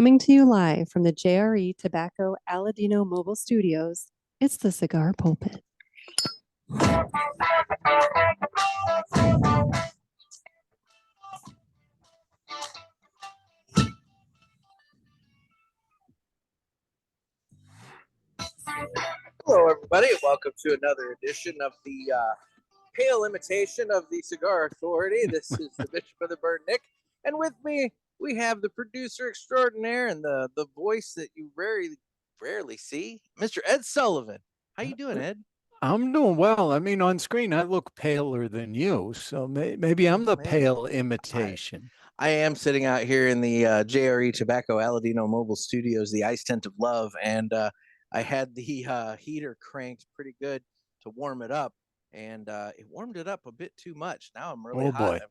Coming to you live from the JRE Tobacco Aladino Mobile Studios, it's the Cigar Pulpit. Hello, everybody, and welcome to another edition of the pale imitation of the Cigar Authority. This is the Bishop of the Bird, Nick, and with me we have the producer extraordinaire and the voice that you rarely see, Mr. Ed Sullivan. How you doing, Ed? I'm doing well. I mean, on screen, I look paler than you, so maybe I'm the pale imitation. I am sitting out here in the JRE Tobacco Aladino Mobile Studios, the Ice Tent of Love, and I had the heater cranked pretty good to warm it up, and it warmed it up a bit too much. Now I'm really hot. Boy. I've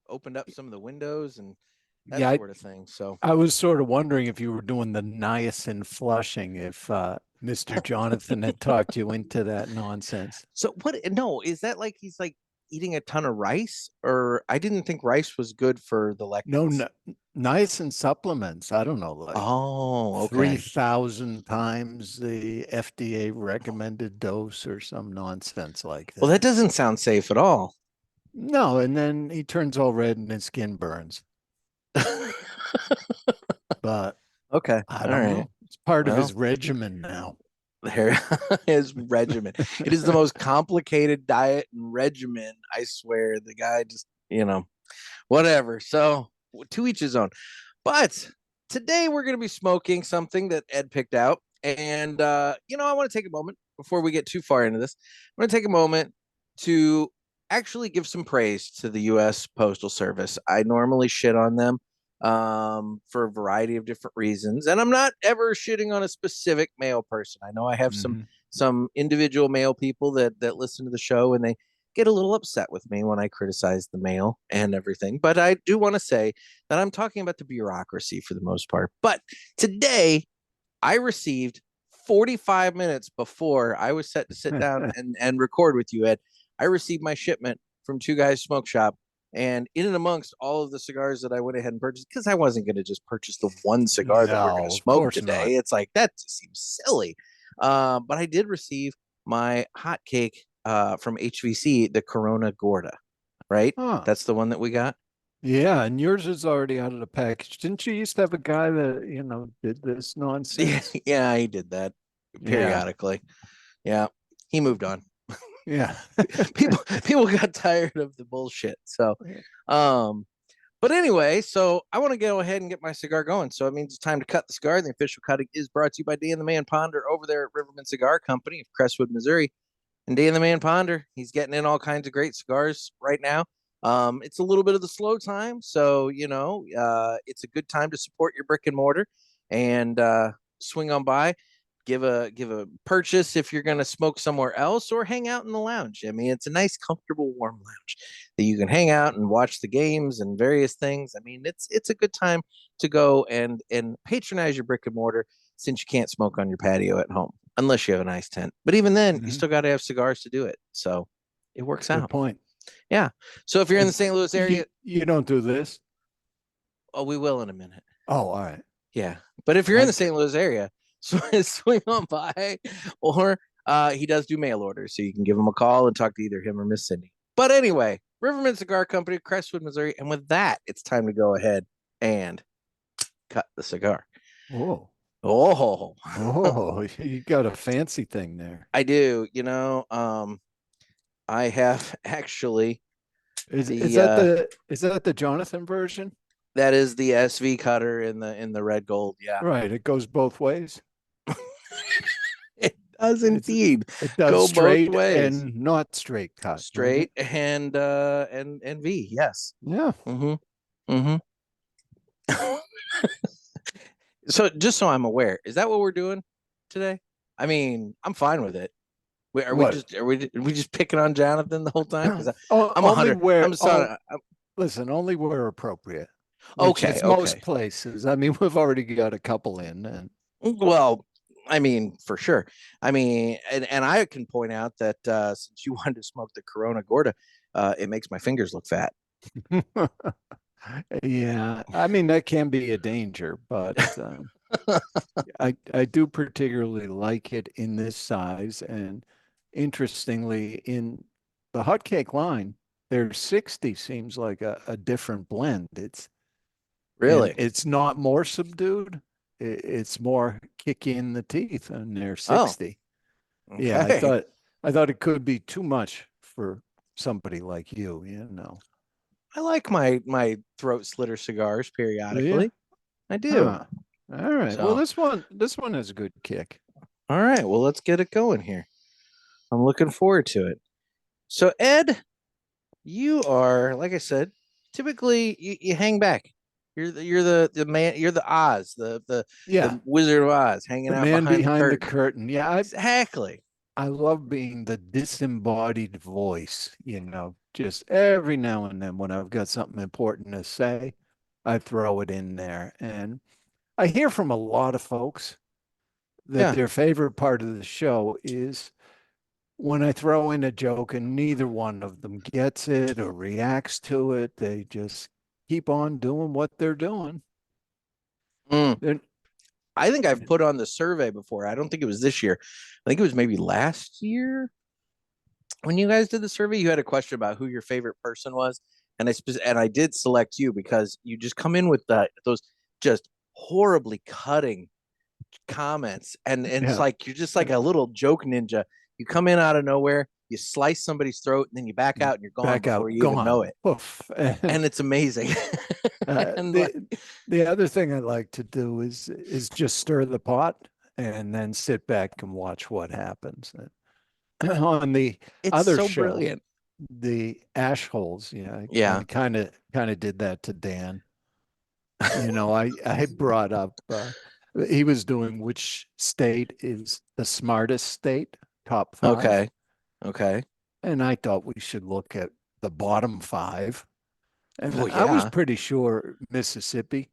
opened up some of the windows and that Yeah, sort of thing. So I was sort of wondering if you were doing the niacin flushing, if Mr. Jonathan had talked you into that nonsense. So what? No, is that like he's like eating a ton of rice? Or I didn't think rice was good for the lectins. No, niacin supplements. I don't know, like Oh, okay. 3,000 times the FDA recommended dose or some nonsense like that. Well, that doesn't sound safe at all. No, and then he turns all red and his skin burns. But Okay, I don't know. It's part of his regimen now. There his regimen. It is the most complicated diet and regimen. I swear, the guy just, whatever. So to each his own. But today we're going to be smoking something that Ed picked out. And, I want to take a moment before we get too far into this. I'm going to take a moment to actually give some praise to the U.S. Postal Service. I normally shit on them for a variety of different reasons, and I'm not ever shitting on a specific mail person. I know I have some individual mail people that listen to the show, and they get a little upset with me when I criticize the mail and everything. But I do want to say that I'm talking about the bureaucracy for the most part. But today, I received 45 minutes before I was set to sit down and record with you, Ed. I received my shipment from Two Guys Smoke Shop. And in and amongst all of the cigars that I went ahead and purchased, because I wasn't going to just purchase the one cigar that we're going to smoke today. It's like, that just seems silly. But I did receive my hot cake from HVC, the Corona Gorda, right? Huh. That's the one that we got. Yeah, and yours is already out of the package. Didn't you used to have a guy that, did this nonsense? Yeah, he did that periodically. Yeah, he moved on. Yeah. people got tired of the bullshit. So but anyway, so I want to go ahead and get my cigar going. So it means it's time to cut the cigar. The official cutting is brought to you by Dan the Man Ponder over there at Riverman Cigar Company of Crestwood, Missouri. And Dan the Man Ponder, he's getting in all kinds of great cigars right now. It's a little bit of the slow time, so it's a good time to support your brick and mortar and swing on by. Give a purchase if you're going to smoke somewhere else or hang out in the lounge. I mean, it's a nice, comfortable, warm lounge that you can hang out and watch the games and various things. I mean, it's a good time to go and patronize your brick and mortar since you can't smoke on your patio at home unless you have a nice tent. But even then, you still got to have cigars to do it. So it works out. Good point. Yeah. So if you're in the St. Louis area, you don't do this. Oh, we will in a minute. Oh, all right. Yeah, but if you're in the St. Louis area, swing on by, or he does do mail orders, so you can give him a call and talk to either him or Miss Cindy. But anyway, Riverman Cigar Company, Crestwood, Missouri, and with that, it's time to go ahead and cut the cigar. Oh, you got a fancy thing there. I do. I have actually. Is that the Jonathan version? That is the SV cutter in the red gold. Yeah. Right. It goes both ways. It does indeed. It does go straight both ways. and not straight cut. Straight and V. Yes. Yeah. So just so I'm aware, is that what we're doing today? I mean, I'm fine with it. Are we just picking on Jonathan the whole time? I'm 100. I'm sorry. Listen, only where appropriate. Okay. Most places. I mean, we've already got a couple in, and well, I mean, for sure. I mean, and I can point out that since you wanted to smoke the Corona Gorda, it makes my fingers look fat. Yeah, I mean that can be a danger, but I do particularly like it in this size. And interestingly, in the hot cake line, their 60 seems like a different blend. And Really? it's not more subdued. It's more kick in the teeth, and they're Oh, 60. Yeah, okay. I thought it could be too much for somebody like you, you know. I like my throat slitter cigars Do you? periodically. I do. Huh. All right. Well, So, this one has a good kick. all right. Well, let's get it going here. I'm looking forward to it. So, Ed, you are, like I said, typically you hang back. You're the man. You're the Oz, Yeah, the Wizard of Oz, hanging the out man behind the behind the curtain. curtain. Yeah, Exactly. I love being the disembodied voice, you know, just every now and then when I've got something important to say, I throw it in there. And I hear from a lot of folks that Yeah. their favorite part of the show is when I throw in a joke and neither one of them gets it or reacts to it. They just keep on doing what they're doing. Mm. They're, I think I've put on the survey before. I don't think it was this year. I think it was maybe last year when you guys did the survey. You had a question about who your favorite person was, and I did select you because you just come in with those just horribly cutting comments, and it's yeah, like you're just like a little joke ninja. You come in out of nowhere, you slice somebody's throat, and then you back out and you're gone back out, before you even gone. know it. Poof. And it's amazing. And like, The other thing I like to do is just stir the pot and then sit back and watch what happens. On the it's other so show, brilliant. the ash holes, yeah, I Yeah. kind of did that to Dan. You know, I brought up he was doing which state is the smartest state, top five, Okay. Okay. and I thought we should look at the bottom five. And Well, I was yeah. pretty sure Mississippi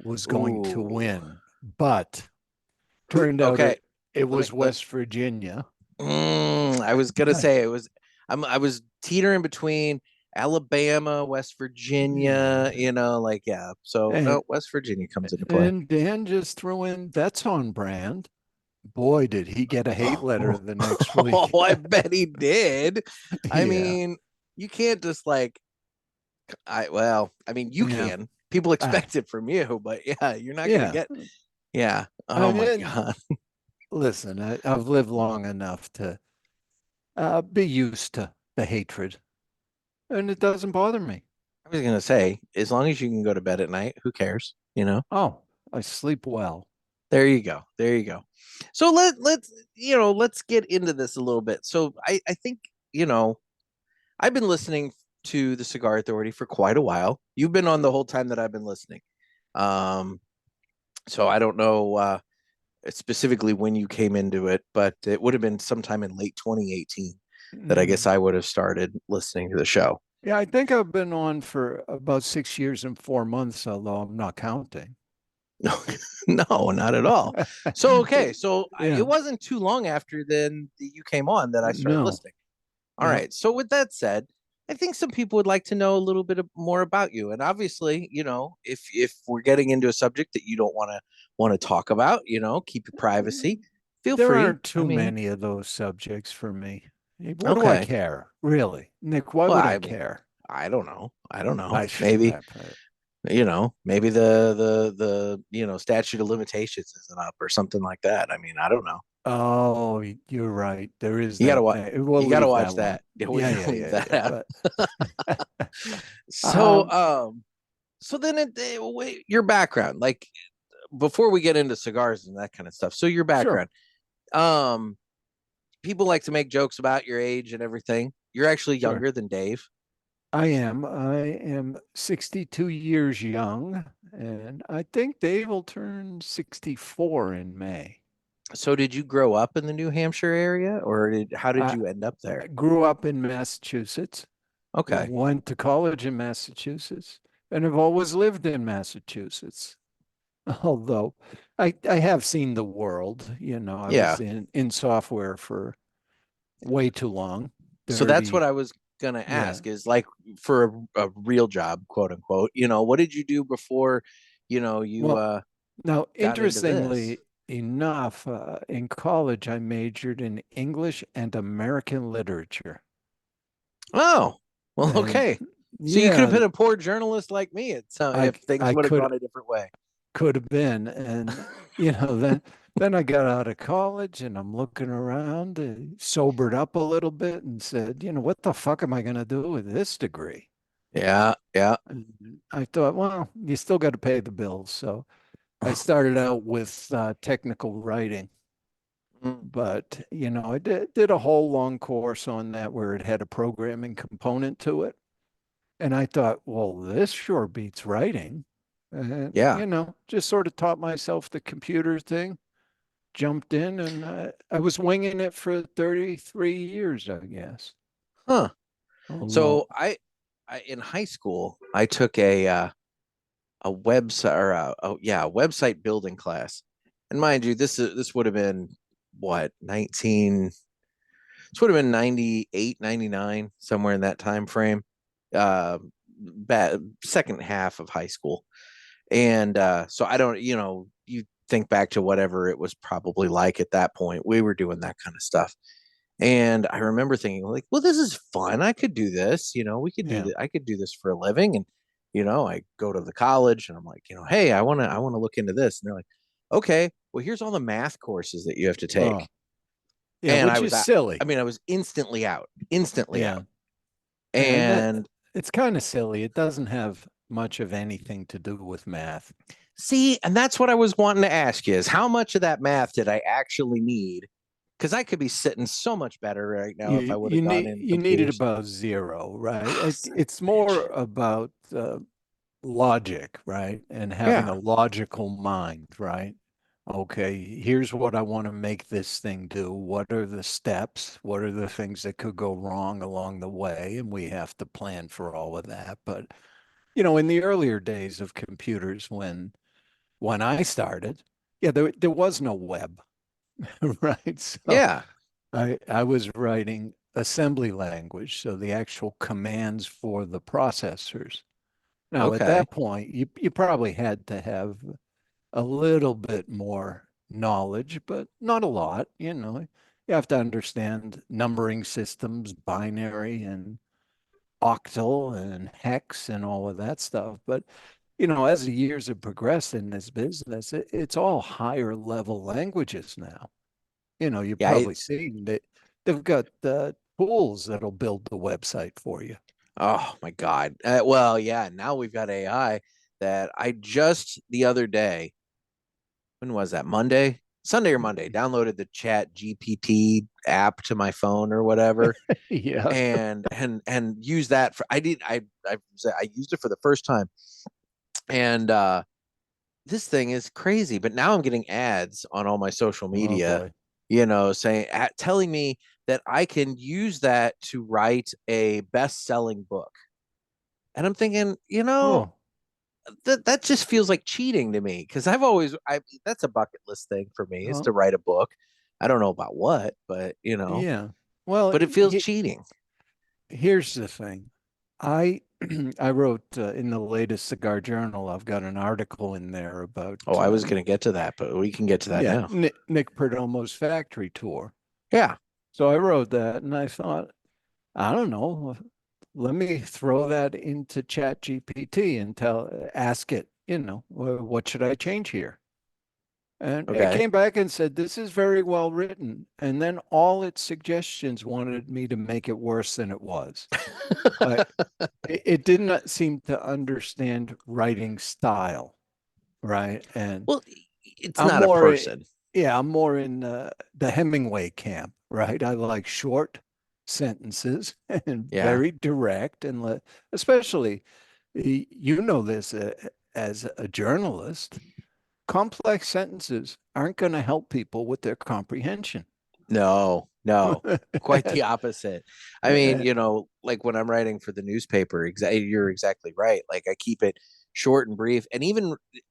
was going to Ooh. win, but Who? turned out Okay. it Let me. was West Virginia. I was gonna say it was. I was teetering between Alabama, West Virginia. Yeah. You know, like yeah. So And no, West Virginia comes into play. and Dan just threw in that's on brand. Boy, did he get a hate letter the next week. Oh, I bet he did. I Yeah. mean, you can't just like. I mean, you Yeah. can. People Uh, expect it from you, but yeah, you're not gonna yeah. get. Yeah. I Oh my mean, God. listen, I've lived long enough to be used to the hatred, and it doesn't bother me. I was gonna say, as long as you can go to bed at night, who cares? You know. Oh, I sleep well. There you go. There you go. So let's get into this a little bit. So I think I've been listening to the Cigar Authority for quite a while. You've been on the whole time that I've been listening. Um, so I don't know specifically when you came into it, but it would have been sometime in late 2018 that I guess Mm. I would have started listening to the show. Yeah, I think I've been on for about 6 years and 4 months, although I'm not counting. No, no, not at all. So okay, so Yeah, it wasn't too long after then that you came on that I started no, listening. All yeah, right. So with that said, I think some people would like to know a little bit more about you. And obviously, if we're getting into a subject that you don't want to talk about, keep your privacy. Feel there free. aren't I too mean, many of those subjects for me. What do I okay. care, really, Nick? Why Well, would I I mean, care? I don't know. I don't know. I sh- Maybe, uh, uh, maybe the statute of limitations isn't up or something like that. I mean, I don't know. Oh, you're right. There is You gotta that. watch. We'll You gotta leave watch that that. one. Yeah, we Yeah, gotta yeah, leave yeah, that yeah. out. But So, um, so then your background, like before we get into cigars and that kind of stuff. So your sure, background, um, people like to make jokes about your age and everything. You're actually sure. younger than Dave. I am. I am 62 years young, and I think Dave will turn 64 in May. So did you grow up in the New Hampshire area, or how did I, you end up I there? grew up in Massachusetts, Okay, went to college in Massachusetts, and have always lived in Massachusetts. Although I have seen the world, you know, I yeah. was in software for way too long, So that's what 30. I was. gonna Yeah. ask is like for a real job, quote unquote. What did you do before, you Well, now, got into this? interestingly enough, in college, I majored in English and American literature. Oh, well, And okay. So you could have yeah, been a poor journalist like me. I If things I would have could gone a different way. could have been. And then I got out of college and I'm looking around, sobered up a little bit and said, what the fuck am I going to do with this degree? Yeah, yeah. And I thought, well, you still got to pay the bills. So I started out with technical writing, Mm, but I did a whole long course on that where it had a programming component to it. And I thought, well, this sure beats writing. And, yeah. just sort of taught myself the computer thing, jumped in, and I was winging it for 33 years, I guess. Huh. Although, So I in high school, I took a website or a website building class. And mind you, this would have been what, 19, this would have been 98, 99, somewhere in that time frame. Uh Second half of high school. And so I don't, you think back to whatever it was probably like at that point. We were doing that kind of stuff. And I remember thinking, like, well, this is fun. I could do this. We could do yeah. that. I could do this for a living. And I go to the college, and I'm like, hey, I want to look into this. And they're like, okay, well, here's all the math courses that you have to Oh, take. yeah, And which is silly. I was instantly Yeah. out. And And it's kind of silly. It doesn't have much of anything to do with math. see, and that's what I was wanting to ask you, is how much of that math did I actually need? Because I could be sitting so much better right now if I would have gone in You need it computers. about zero, right? It's more about logic, right? And having a Yeah. logical mind, right? Okay, here's what I want to make this thing do. What are the steps? What are the things that could go wrong along the way? And we have to plan for all of that. But, in the earlier days of computers, when I started, yeah, there was no web, right? So Yeah. I was writing assembly language, so the actual commands for the processors. Now, at Okay. that point, you probably had to have a little bit more knowledge, but not a lot. You have to understand numbering systems, binary and octal and hex and all of that stuff. But, as the years have progressed in this business, it's all higher level languages now. You've Yeah. probably seen that they've got tools that'll build the website for you. Oh my God. Well, yeah. Now we've got AI that I just the other day, when was that? Monday, Sunday or Monday, downloaded the Chat GPT app to my phone or whatever, Yeah. and used that for. I used it for the first time, and this thing is crazy. But now I'm getting ads on all my social Oh media, boy. saying telling me that I can use that to write a best-selling book. And I'm thinking, Oh, that just feels like cheating to me, because I that's a bucket list thing for me, is oh, to write a book. I don't know about what, but yeah. Well, but it feels cheating. here's the thing. I I wrote in the latest Cigar Journal. I've got an article in there about Oh, I was going to get to that, but we can get to that yeah, now. Nick Perdomo's factory tour. Yeah. So I wrote that, and I thought, I don't know, let me throw that into Chat GPT and ask it, what should I change here? And it Okay. came back and said, this is very well written. And then all its suggestions wanted me to make it worse than it was. Like it did not seem to understand writing style, right? And Well, it's I'm not a more, person. yeah, I'm more in the Hemingway camp, right? I like short sentences and Yeah. very direct, and especially, you know this as a journalist, complex sentences aren't going to help people with their comprehension. No, no, quite the opposite. I mean, Uh, like when I'm writing for the newspaper, you're exactly right. Like I keep it short and brief, and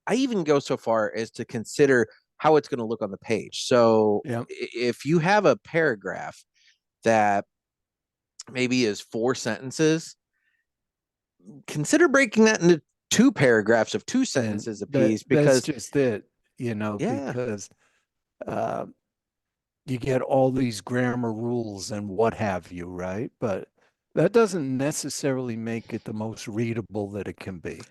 I even go so far as to consider how it's going to look on the page. So yeah, if you have a paragraph that maybe is 4 sentences, consider breaking that into 2 paragraphs of 2 sentences apiece, That's because just it, yeah, because uh, you get all these grammar rules and what have you, right? But that doesn't necessarily make it the most readable that it can be.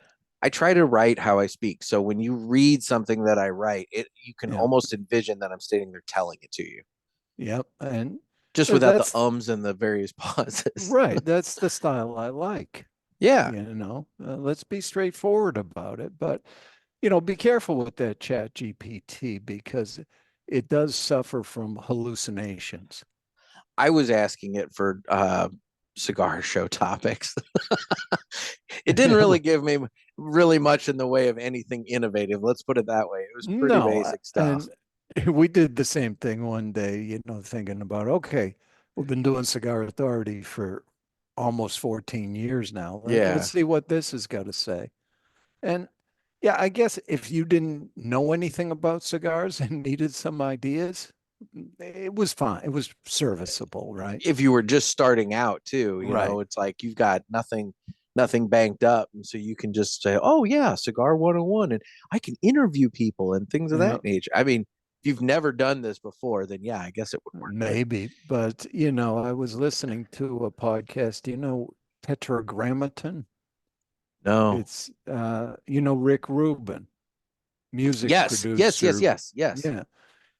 I try to write how I speak. So when you read something that I write, you can Yeah. almost envision that I'm standing there telling it to you, Yep. And just without the that's ums and the various pauses. right. That's the style I like. Yeah, Let's be straightforward about it. But, be careful with that chat GPT because it does suffer from hallucinations. I was asking it for cigar show topics. It didn't really give me really much in the way of anything innovative. Let's put it that way. It was pretty No, basic stuff. and we did the same thing one day, thinking about, okay, we've been doing Cigar Authority for almost 14 years now. Let's Yeah. see what this has got to say. And yeah, I guess if you didn't know anything about cigars and needed some ideas, it was fine. It was serviceable, right? If you were just starting out too, Right. it's like you've got nothing banked up. And so you can just say, oh yeah, cigar 101. And I can interview people and things of Yeah, that nature. I mean, if you've never done this before, then yeah, I guess it would work good. maybe. But, I was listening to a podcast, Tetragrammaton. No. It's Rick Rubin, music Yes, yes, yes, producer. yes, yes. Yeah.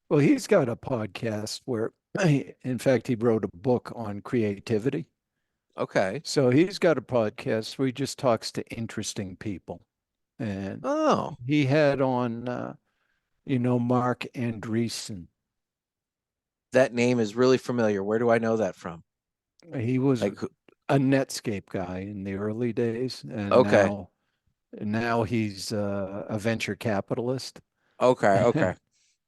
Well, he's got a podcast where in fact he wrote a book on creativity. Okay. So he's got a podcast where he just talks to interesting people. And Oh, he had on Mark Andreessen. that name is really familiar. Where do I know that from? He was Like, a Netscape guy in the early days, and okay, now he's a venture capitalist. okay, okay.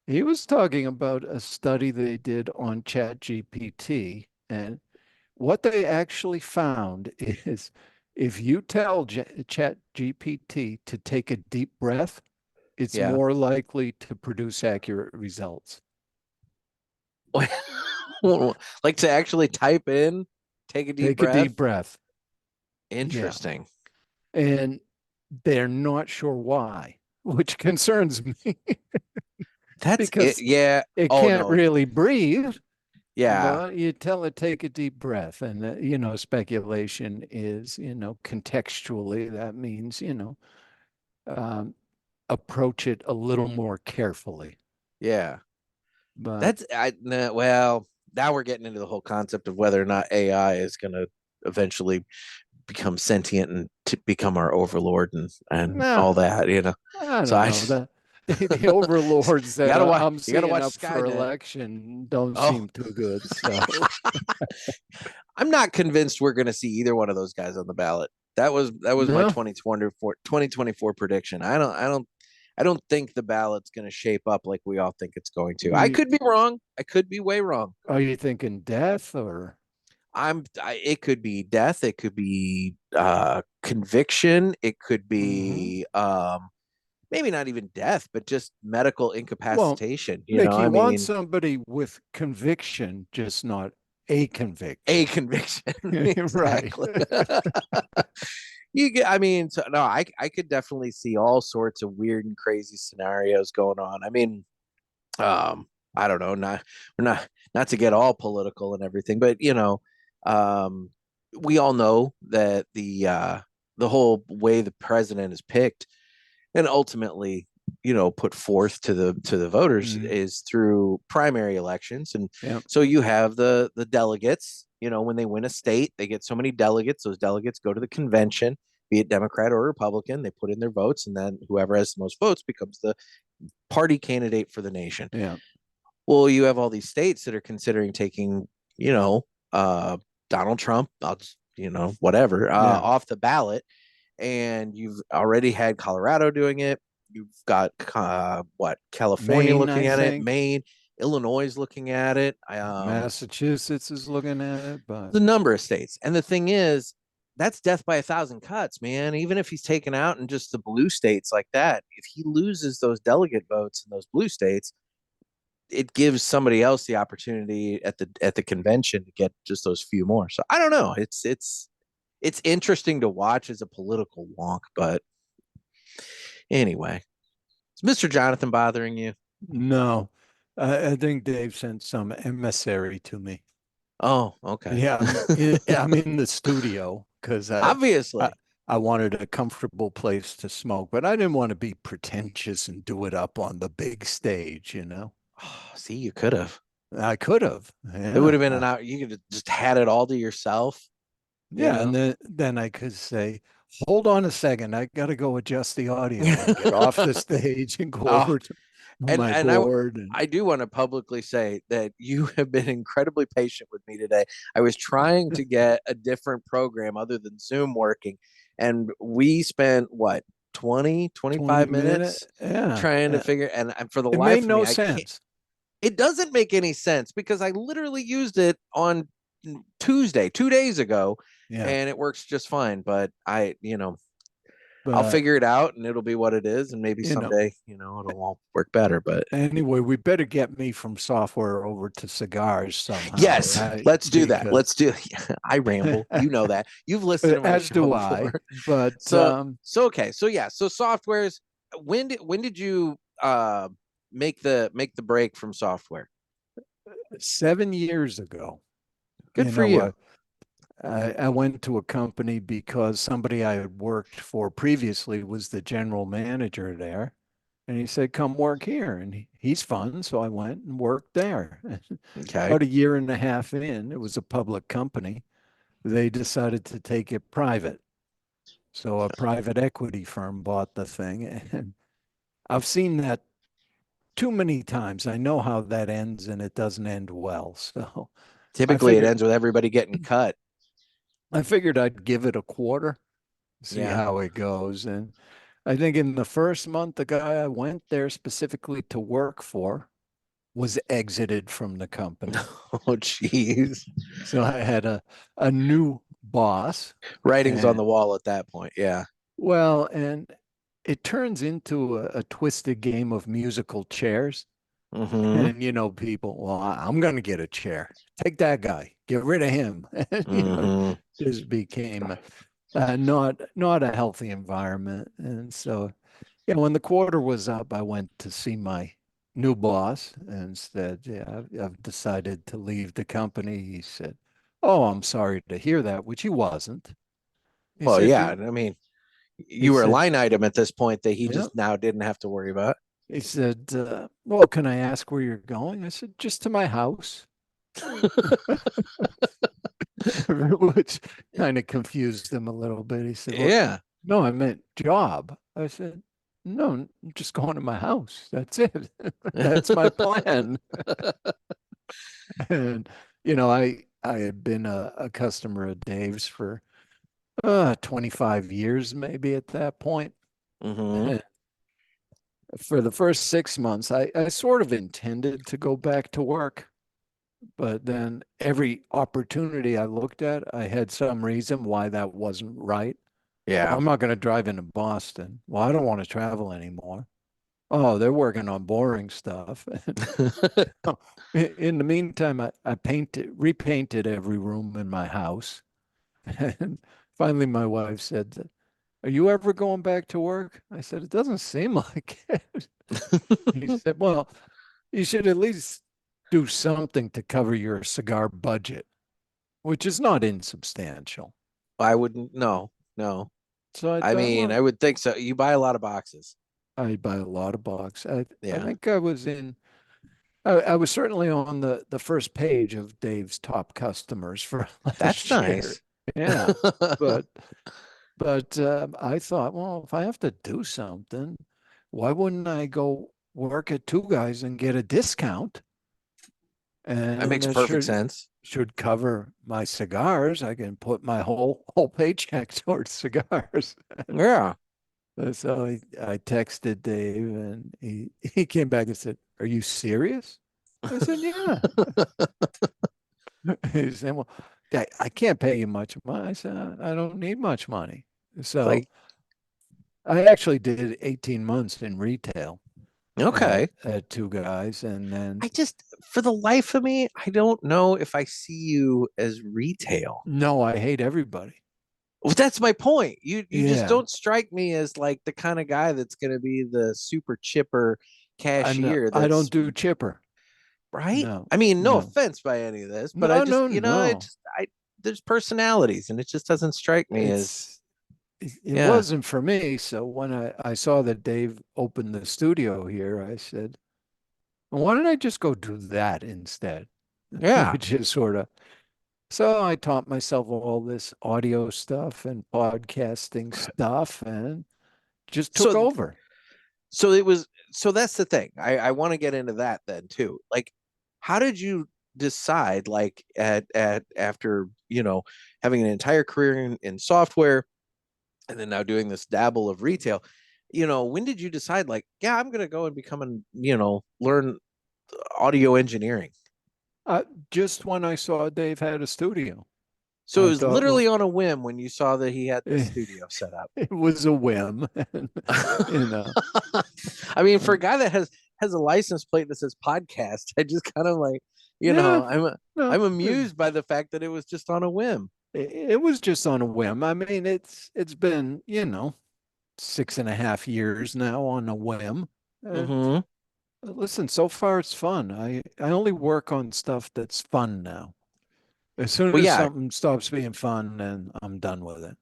He was talking about a study they did on ChatGPT, and what they actually found is if you tell ChatGPT to take a deep breath, it's Yeah. more likely to produce accurate results. Like to actually type in, take a deep Take a breath. deep breath. Yeah. Interesting. And they're not sure why, which concerns me That's it. because Yeah. it Oh can't no. really breathe. Yeah. But you tell it take a deep breath, and speculation is, contextually that means, um, approach it a little more carefully. Yeah. But That's nah, well, now we're getting into the whole concept of whether or not AI is going to eventually become sentient and to become our overlord and no, all that. I So don't I know. The overlords you that gotta watch I'm you gotta seeing watch up for Skynet. election don't Oh, seem too good. So I'm not convinced we're going to see either one of those guys on the ballot. That was my no, 2024 prediction. I don't think the ballot's going to shape up like we all think it's going to. I could be wrong. I could be way wrong. are you thinking death or? It could be death, it could be conviction, it could Mhm. be maybe not even death, but just medical Well, incapacitation. Nick, I you want mean, somebody with conviction, just not a a conviction. conviction. Right. Exactly. I mean, so, no, I could definitely see all sorts of weird and crazy scenarios going on. I mean, um, I don't know, we're not to get all political and everything, but um, we all know that the whole way the president is picked and ultimately put forth to the voters Mm, is through primary elections. And yeah. so you have the delegates. When they win a state, they get so many delegates. Those delegates go to the convention, be it Democrat or Republican. They put in their votes, and then whoever has the most votes becomes the party candidate for the nation. Yeah. Well, you have all these states that are considering taking you know Donald Trump, I'll just whatever, Yeah. off the ballot. And you've already had Colorado doing it. You've got California Maine, looking I at it, think. Maine, Illinois looking at it. Massachusetts is looking at it, but The number of states. And the thing is, that's death by 1,000 cuts, man. Even if he's taken out in just the blue states like that, if he loses those delegate votes in those blue states, it gives somebody else the opportunity at the convention to get just those few more. So I don't know. It's interesting to watch as a political wonk, but anyway, is Mr. Jonathan bothering you? No, I think Dave sent some emissary to me. Oh, okay. Yeah, I'm in the studio because Obviously. I wanted a comfortable place to smoke, but I didn't want to be pretentious and do it up on the big stage, you know. Oh, see, you could have. I could have. It would Yeah. have been an hour. You could have just had it all to yourself. You Yeah, and know. then I could say, hold on a second, I gotta go adjust the audio and get off the stage and go Oh, over to and my and board and I do want to publicly say that you have been incredibly patient with me today. I was trying to get a different program other than Zoom working, and we spent what 20, 20 25 minutes. minutes Yeah. trying to figure, and for the It made life of no me, I can't. sense. It doesn't make any sense because I literally used it on Tuesday, 2 days ago, Yeah. and it works just fine. But I'll But figure it out and it'll be what it is. And maybe you know, someday, it'll all work better. But anyway, we better get me from software over to cigars somehow, yes, right? let's do that. Because I ramble. You know that. You've listened to my as show do I. before. But So okay. So yeah. So softwares. When did you make the break from software? 7 years ago, Good you for know you. what? I went to a company because somebody I had worked for previously was the general manager there. And he said, come work here. And he's fun. So I went and worked there. Okay. About a year and a half in, it was a public company. They decided to take it private. So a private equity firm bought the thing. And I've seen that too many times. I know how that ends and it doesn't end well. So I Typically, it figured ends with everybody getting cut. I figured I'd give it a quarter, see Yeah. how it goes. And I think in the first month, the guy I went there specifically to work for was exited from the company. Oh, jeez. So I had a new boss. Writing's on And the wall at that point. Yeah. well, and it turns into a twisted game of musical chairs. Mm-hmm. And people, well, I'm going to get a chair. Take that guy. Get rid of him. And Mm-hmm. just became not a healthy environment. And so, yeah, when the quarter was up, I went to see my new boss and said, "Yeah, I've decided to leave the company." He said, "Oh, I'm sorry to hear that," which he wasn't. He Well, said, yeah. "You," I mean, he you were a said, line item at this point that he "Yeah." just now didn't have to worry about. He said, "Well, can I ask where you're going?" I said, "Just to my house," which kind of confused him a little bit. He said, "Well, Yeah. no, I meant job." I said, "No, I'm just going to my house. That's it. That's my plan." And I had been a customer of Dave's for 25 years, maybe at that point. Mm-hmm. For the first 6 months, I sort of intended to go back to work, but then every opportunity I looked at, I had some reason why that wasn't right. Well, Yeah. I'm not going to drive into Boston. Well, I don't want to travel anymore. Oh, they're working on boring stuff. In the meantime, I repainted every room in my house. And finally, my wife said, "Are you ever going back to work?" I said, "It doesn't seem like it." He said, "Well, you should at least do something to cover your cigar budget, which is not insubstantial." I wouldn't. No. No. So I I thought, mean, well, I would think so. You buy a lot of boxes. I buy a lot of box. I Yeah. think I was certainly on the first page of Dave's top customers for That's last year. nice. Yeah, but I thought, well, if I have to do something, why wouldn't I go work at Two Guys and get a discount? That And makes that perfect sense. should cover my cigars. I can put my whole paycheck towards cigars. Yeah. So I texted Dave, and he came back and said, "Are you serious?" I said, "Yeah." He said, "Well, I can't pay you much money." I said, "I don't need much money." It's So like, I actually did 18 months in retail. Okay. at Two Guys, and then I just, for the life of me, I don't know if I see you as retail. no, I hate everybody. Well, that's my point. You just Yeah, don't strike me as like the kind of guy that's going to be the super chipper cashier I don't that's do chipper. right. No, I mean, no no, offense by any of this, but I no, just, no, it no. just, there's personalities and it just doesn't strike me as, It's it yeah, wasn't for me. So when I saw that Dave opened the studio here, I said, well, why don't I just go do that instead? yeah. Which is sort of so I taught myself all this audio stuff and podcasting stuff and just took So, over. so it was, so that's the thing. I want to get into that then too. Like, how did you decide, like, after, having an entire career in software and then now doing this dabble of retail, when did you decide, like, yeah, I'm going to go and become an, learn audio engineering? Uh, just when I saw Dave had a studio, So it I was thought, well, literally on a whim when you saw that he had this studio set up. it was a whim. And, you know, I mean, for a and guy that has a license plate that says podcast, I just kind of like, yeah, I'm no, amused by the fact that it was just on a whim. it was just on a whim. I mean, it's been, 6.5 years now on a whim. And Hmm. listen, so far it's fun. I only work on stuff that's fun now. As soon Well, as yeah. something stops being fun, then I'm done with it.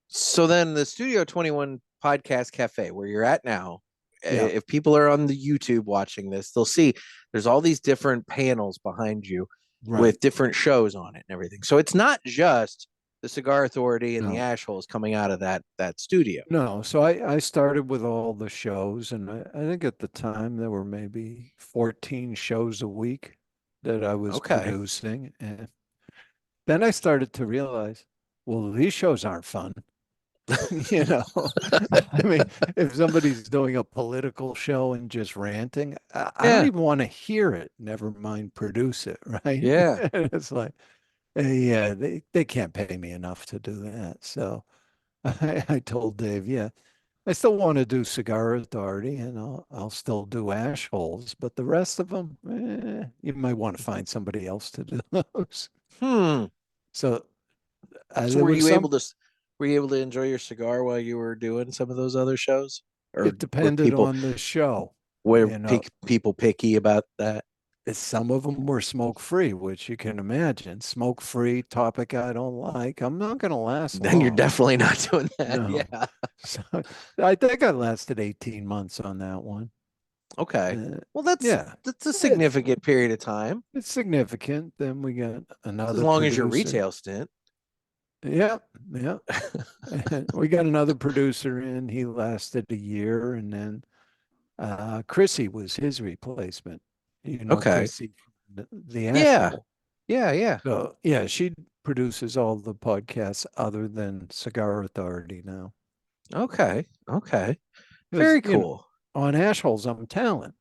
So then the Studio 21 Podcast Cafe, where you're at now, Yeah, if people are on the YouTube watching this, they'll see there's all these different panels behind you right. with different shows on it and everything. So it's not just the Cigar Authority and the No, ash holes coming out of that studio. no. So I started with all the shows, and I think at the time there were maybe 14 shows a week that I was Okay. producing. And then I started to realize, well, these shows aren't fun. You know, I mean, if somebody's doing a political show and just ranting, I don't Yeah. even want to hear it, never mind produce it, right? Yeah. It's like, yeah, they can't pay me enough to do that. So I told Dave, yeah, I still want to do Cigar Authority and I'll still do ash holes, but the rest of them, you might want to find somebody else to do those. Hmm. So So there was some, were you able to enjoy your cigar while you were doing some of those other shows? Or it depended on the show. were You know, people picky about that? some of them were smoke free, which you can imagine. Smoke free topic I don't like. I'm not going to last Then you're long. definitely not doing that. No. Yeah. So I think I lasted 18 months on that one. Okay. Uh, Well, that's yeah, that's a it's significant period of time. it's significant. Then we got It's as another long as your producer. retail stint. Yeah, yeah. And we got another producer in. He lasted a year, and then Chrissy was his replacement. Okay. Chrissy from the Yeah. Ashhole. Yeah. Yeah. So yeah, she produces all the podcasts other than Cigar Authority now. Okay. Okay. Because Very cool. on Ashholes, I'm talent.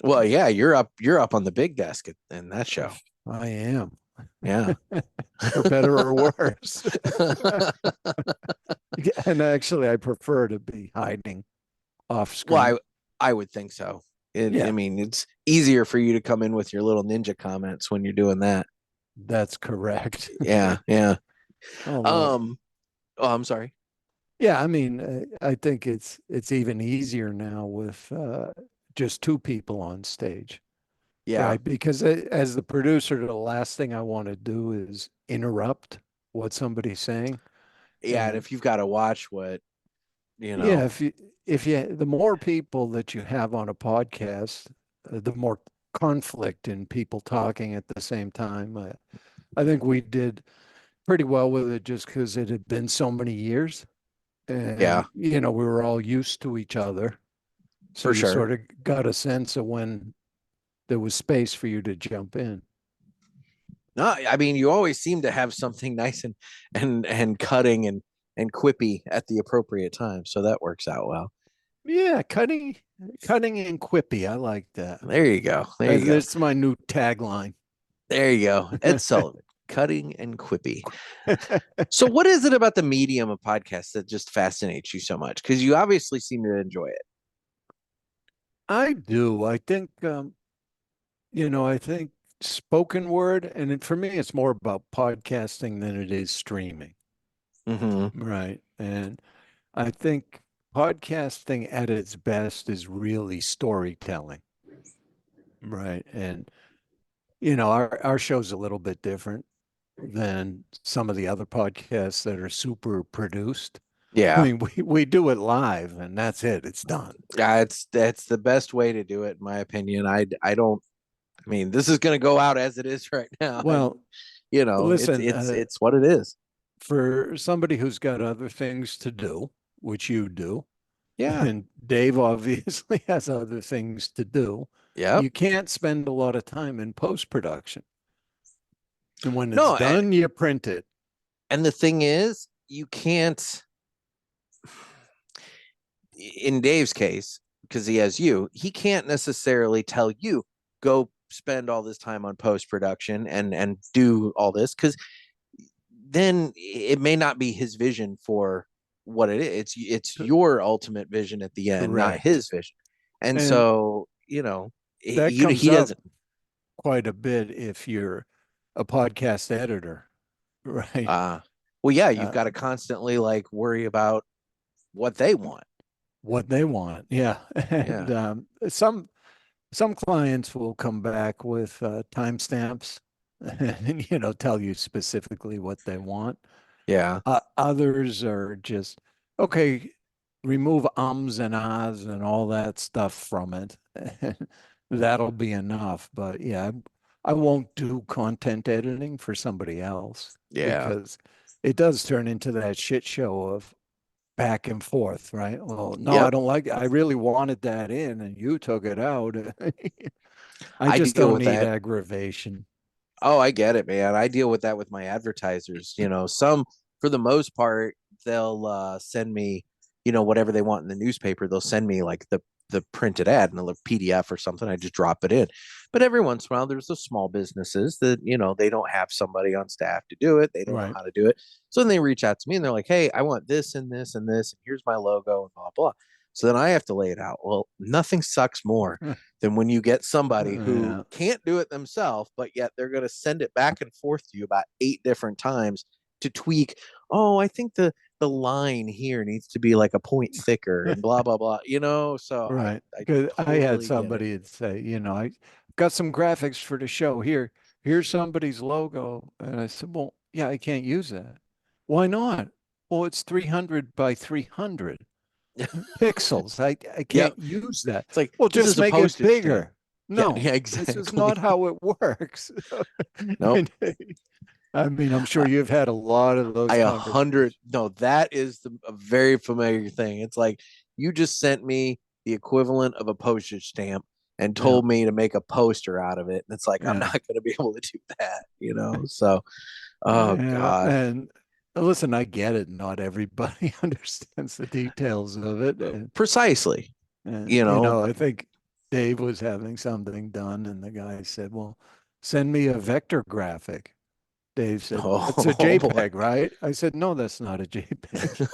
Well, yeah, you're up on the big desk in that show. I am, Yeah. for better or worse. And actually, I prefer to be hiding off Well, screen. I would think so. I Yeah, mean, it's easier for you to come in with your little ninja comments when you're doing that. that's correct. Yeah, yeah. Although, Um, oh, I'm sorry. yeah, I mean, I think it's even easier now with just two people on stage, Yeah, right? Because as the producer, the last thing I want to do is interrupt what somebody's saying. yeah. And And if you've got to watch what you yeah, know, if you the more people that you have on a podcast, the more conflict in people talking at the same time. I think we did pretty well with it just because it had been so many years, yeah, and we were all used to each other, so for you sure. sort of got a sense of when there was space for you to jump in. No, I mean, you always seem to have something nice and cutting and quippy at the appropriate time, so that works out well. Yeah, cutting and quippy. I like that. There you go. There you go. That's my new tagline. There you go. Ed Sullivan, cutting and quippy. So, what is it about the medium of podcasts that just fascinates you so much? Because you obviously seem to enjoy it. I do. I think, I think spoken word, and for me, it's more about podcasting than it is streaming. Mm-hmm. Right. And I think podcasting at its best is really storytelling. Right. And, our show's a little bit different than some of the other podcasts that are super produced. I Yeah. mean, we do it live and that's it. It's done. That's the best way to do it, in my opinion. I don't. I mean, this is going to go out as it is right now. Well, It's listen, it's what it is. for somebody who's got other things to do, which you do, Yeah. and Dave obviously has other things to do, Yep. you can't spend a lot of time in post-production. And when it's No, done, you print it. and the thing is, you can't. In Dave's case, because he has you, he can't necessarily tell you go spend all this time on post production and do all this, because then it may not be his vision for what it is. It's your ultimate vision at the end, not Correct. his vision. And And so, that comes he up doesn't. quite a bit if you're a podcast editor, right? Well, yeah, you've Uh, got to constantly like worry about what they want. what they want. Yeah. And Yeah. some clients will come back with timestamps and tell you specifically what they want. Yeah. Others are just okay, remove ums and ahs and all that stuff from it. That'll be enough. But yeah, I won't do content editing for somebody else Yeah. because it does turn into that shit show of back and forth, right? Well, no, I Yep. don't like it. I really wanted that in and you took it out. I I just deal don't with need that. aggravation. Oh, I get it, man. I deal with that with my advertisers. Some, for the most part, they'll send me, whatever they want in the newspaper. They'll send me like the printed ad in a PDF or something. I just drop it in. But every once in a while, there's the small businesses that, they don't have somebody on staff to do it. They don't know Right. how to do it. So then they reach out to me and they're like, hey, I want this and this and this. And here's my logo and blah, blah. So then I have to lay it out. Well, nothing sucks more than when you get somebody who Yeah. can't do it themselves, but yet they're going to send it back and forth to you about 8 different times to tweak. Oh, I think the line here needs to be like a point thicker and blah blah blah. So Right. I Because I had totally get it. somebody that say, I got some graphics for the show here. Here's somebody's logo. And I said, well, yeah, I can't use that. Why not? Well, it's 300 by 300 pixels. I Yep. can't use that. It's like Well, this just is a make it postage stamp. bigger. Yeah, No, yeah, this is not exactly. how it works. Nope. I mean, I'm sure you've had a lot of those I 100. conversations. No, that is a very familiar thing. It's like you just sent me the equivalent of a postage stamp and Yeah, told me to make a poster out of it. And it's like I'm yeah. not going to be able to do that. So, oh Yeah, God, and listen, I get it. Not everybody understands the details of it. precisely. And, You know, I think Dave was having something done, and the guy said, well, send me a vector graphic. Dave said, that's a oh boy, JPEG, right? I said, no, that's not a JPEG.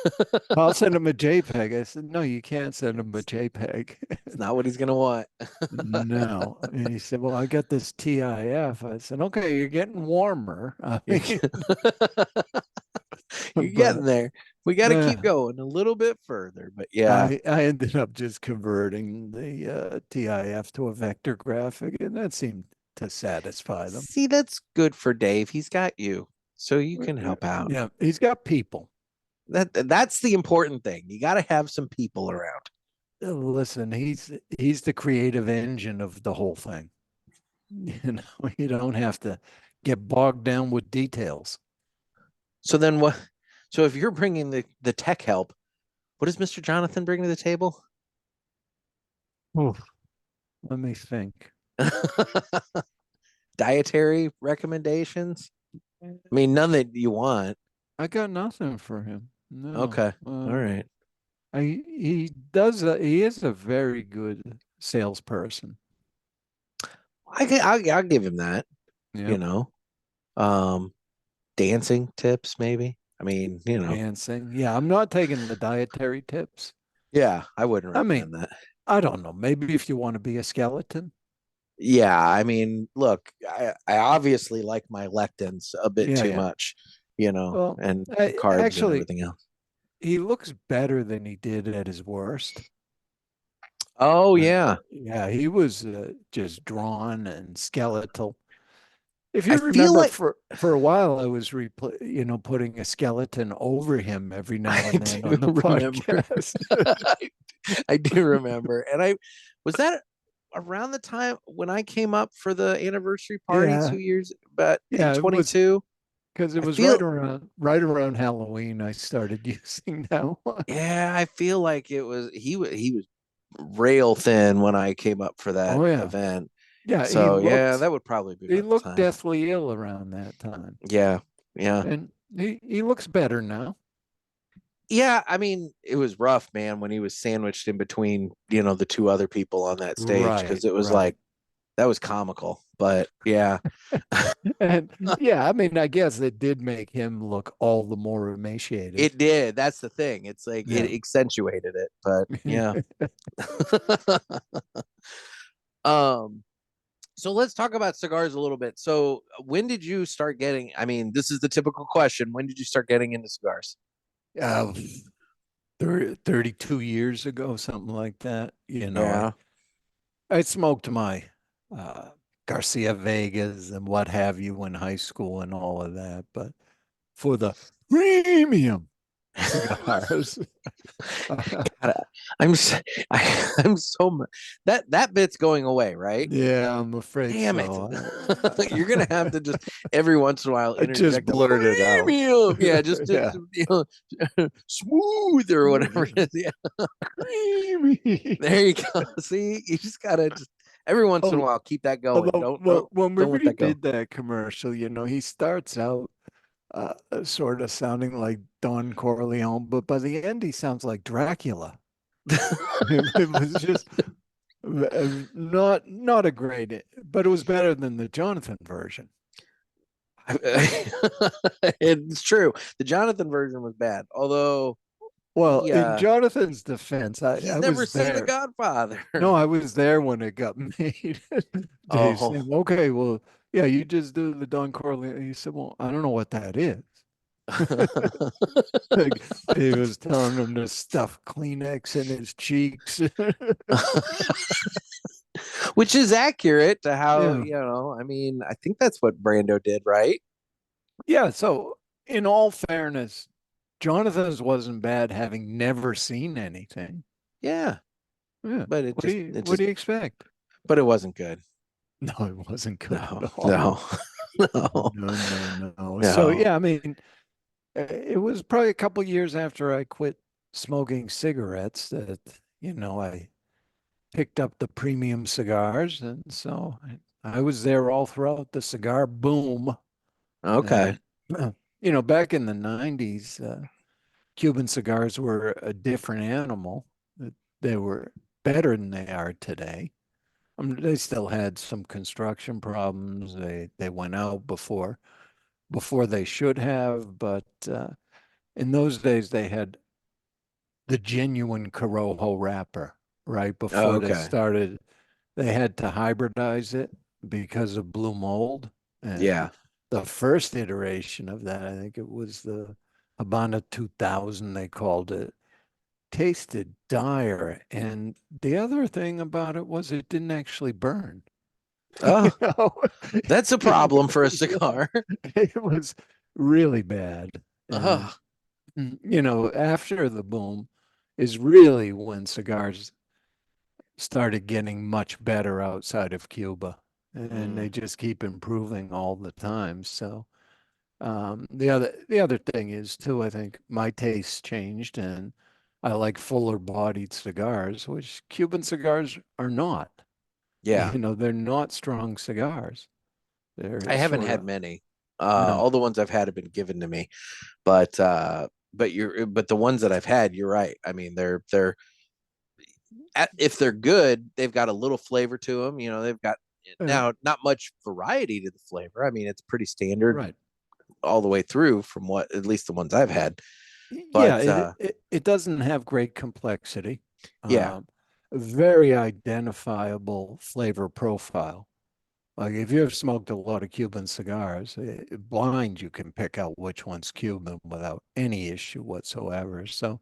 I'll send him a JPEG. I said, no, you can't send him a JPEG. it's not what he's going to want. No. And he said, well, I got this TIF. I said, okay, you're getting warmer. I You're, mean, you're getting but there. We got to keep uh, going a little bit further, but yeah. I ended up just converting the TIF to a vector graphic, and that seemed to satisfy them. See, that's good for Dave. He's got you, so you can help out. Yeah, he's got people. That's the important thing. You got to have some people around. Listen, he's the creative engine of the whole thing. You don't have to get bogged down with details. So then what? So if you're bringing the tech help, what does Mr. Jonathan bring to the table? Oof, let me think. Dietary recommendations? I mean, none that you want. I got nothing for him. Okay. No. All right. He is a very good salesperson. I'll give him that. Yeah. You know, um, dancing tips maybe. I mean, Dancing. Yeah, I'm not taking the dietary tips. yeah, I wouldn't I mean, recommend that. I don't know. Maybe if you want to be a skeleton. Yeah, I mean, look, I obviously like my lectins a bit Yeah, too yeah. much, Well, and the carbs and actually, everything else. he looks better than he did at his worst. Oh yeah, Yeah, he was just drawn and skeletal. If I you feel remember, like for a while, I was putting a skeleton over him every now I and then do on the remember. podcast. I, I do remember, and I was that around the time when I came up for the anniversary party Yeah, 2 years, but in yeah, it was 22. because it I was feel, right around Halloween. I started using that one. yeah, I feel like he was rail thin when I came up for that Oh yeah, event. yeah. So yeah, that would probably be He about the looked time. deathly ill around that time, Yeah, yeah. and he looks better now. Yeah, I mean, it was rough, man, when he was sandwiched in between, the two other people on that stage Right, because it was right. like that was comical. But yeah, And yeah, I mean, I guess it did make him look all the more emaciated. it did. That's the thing. It's like Yeah. it accentuated it. But yeah. um, so let's talk about cigars a little bit. So when did you start getting? I mean, this is the typical question. When did you start getting into cigars? Uh, 32 years ago, something like that. Yeah. I smoked my uh, Garcia Vegas and what have you in high school and all of that, but for the premium cigars. God, I'm s- I'm so that bit's going away, right? Yeah, I'm afraid Damn it. so. You're gonna have to just every once in a while I just interject a blurted it out. premium. Yeah, just Yeah. smooth or whatever it is. Yeah. Creamy. There you go. See, you just gotta just every once in a Oh, while keep that going. although Don't don't when we don't let that go. redid that commercial, he starts out sort of sounding like Don Corleone, but by the end he sounds like Dracula. It was just not a great, but it was better than the Jonathan version. It's true. The Jonathan version was bad, although Well, he in Jonathan's defense, he's I never was seen The there. Godfather. No, I was there when it got made. They Oh. said, okay, well, yeah, you just do the Don Corleone. He said, well, I don't know what that is. Like, he was telling him to stuff Kleenex in his cheeks. Which is accurate to how, Yeah. I mean, I think that's what Brando did, right? Yeah. So, in all fairness, Jonathan's wasn't bad having never seen anything. Yeah. Yeah. But What do you expect? but it wasn't good. No, it wasn't good No, at all. no, no, No. So no. yeah, I mean, it was probably a couple years after I quit smoking cigarettes that, I picked up the premium cigars. And so I was there all throughout the cigar boom. Okay. And, back in the 90s, Cuban cigars were a different animal. They were better than they are today. They still had some construction problems. They went out before they should have, but in those days they had the genuine Corojo wrapper, right? Oh, Before they okay. started, they had to hybridize it because of blue mold. And Yeah. the first iteration of that, I think it was the Habana 2000, they called it, tasted dire. And the other thing about it was it didn't actually burn. You Oh, know, that's a problem for a cigar. it was really bad. And, Oh, after the boom is really when cigars started getting much better outside of Cuba. And they mm, just keep improving all the time. So the other thing is too, I think my taste changed and I like fuller bodied cigars, which Cuban cigars are not. yeah. They're not strong cigars. I They're haven't sort had of many. no. All the ones I've had have been given to me, but the ones that I've had, you're right. I mean, if they're good, they've got a little flavor to them. They've got Uh, now not much variety to the flavor. I mean, it's pretty standard right. all the way through from what at least the ones I've had. Yeah, But it doesn't have great complexity. yeah, Um, very identifiable flavor profile. Like if you've smoked a lot of Cuban cigars, blind you can pick out which one's Cuban without any issue whatsoever. So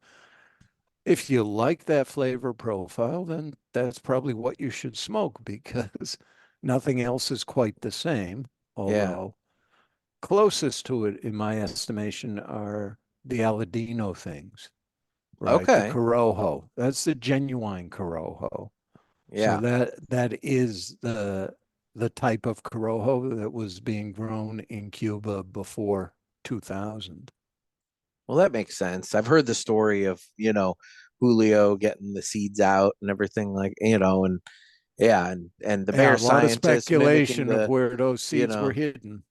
if you like that flavor profile, then that's probably what you should smoke because nothing else is quite the same. Yeah. Although closest to it, in my estimation, are the Aladino things, right? The Okay. Corojo. That's the genuine Corojo. So Yeah. that is the type of Corojo that was being grown in Cuba before 2000. Well, that makes sense. I've heard the story of, Julio getting the seeds out and everything and yeah, and the Yeah, bear a lot of scientist mimicking speculation of the, where those you seeds were know, hidden.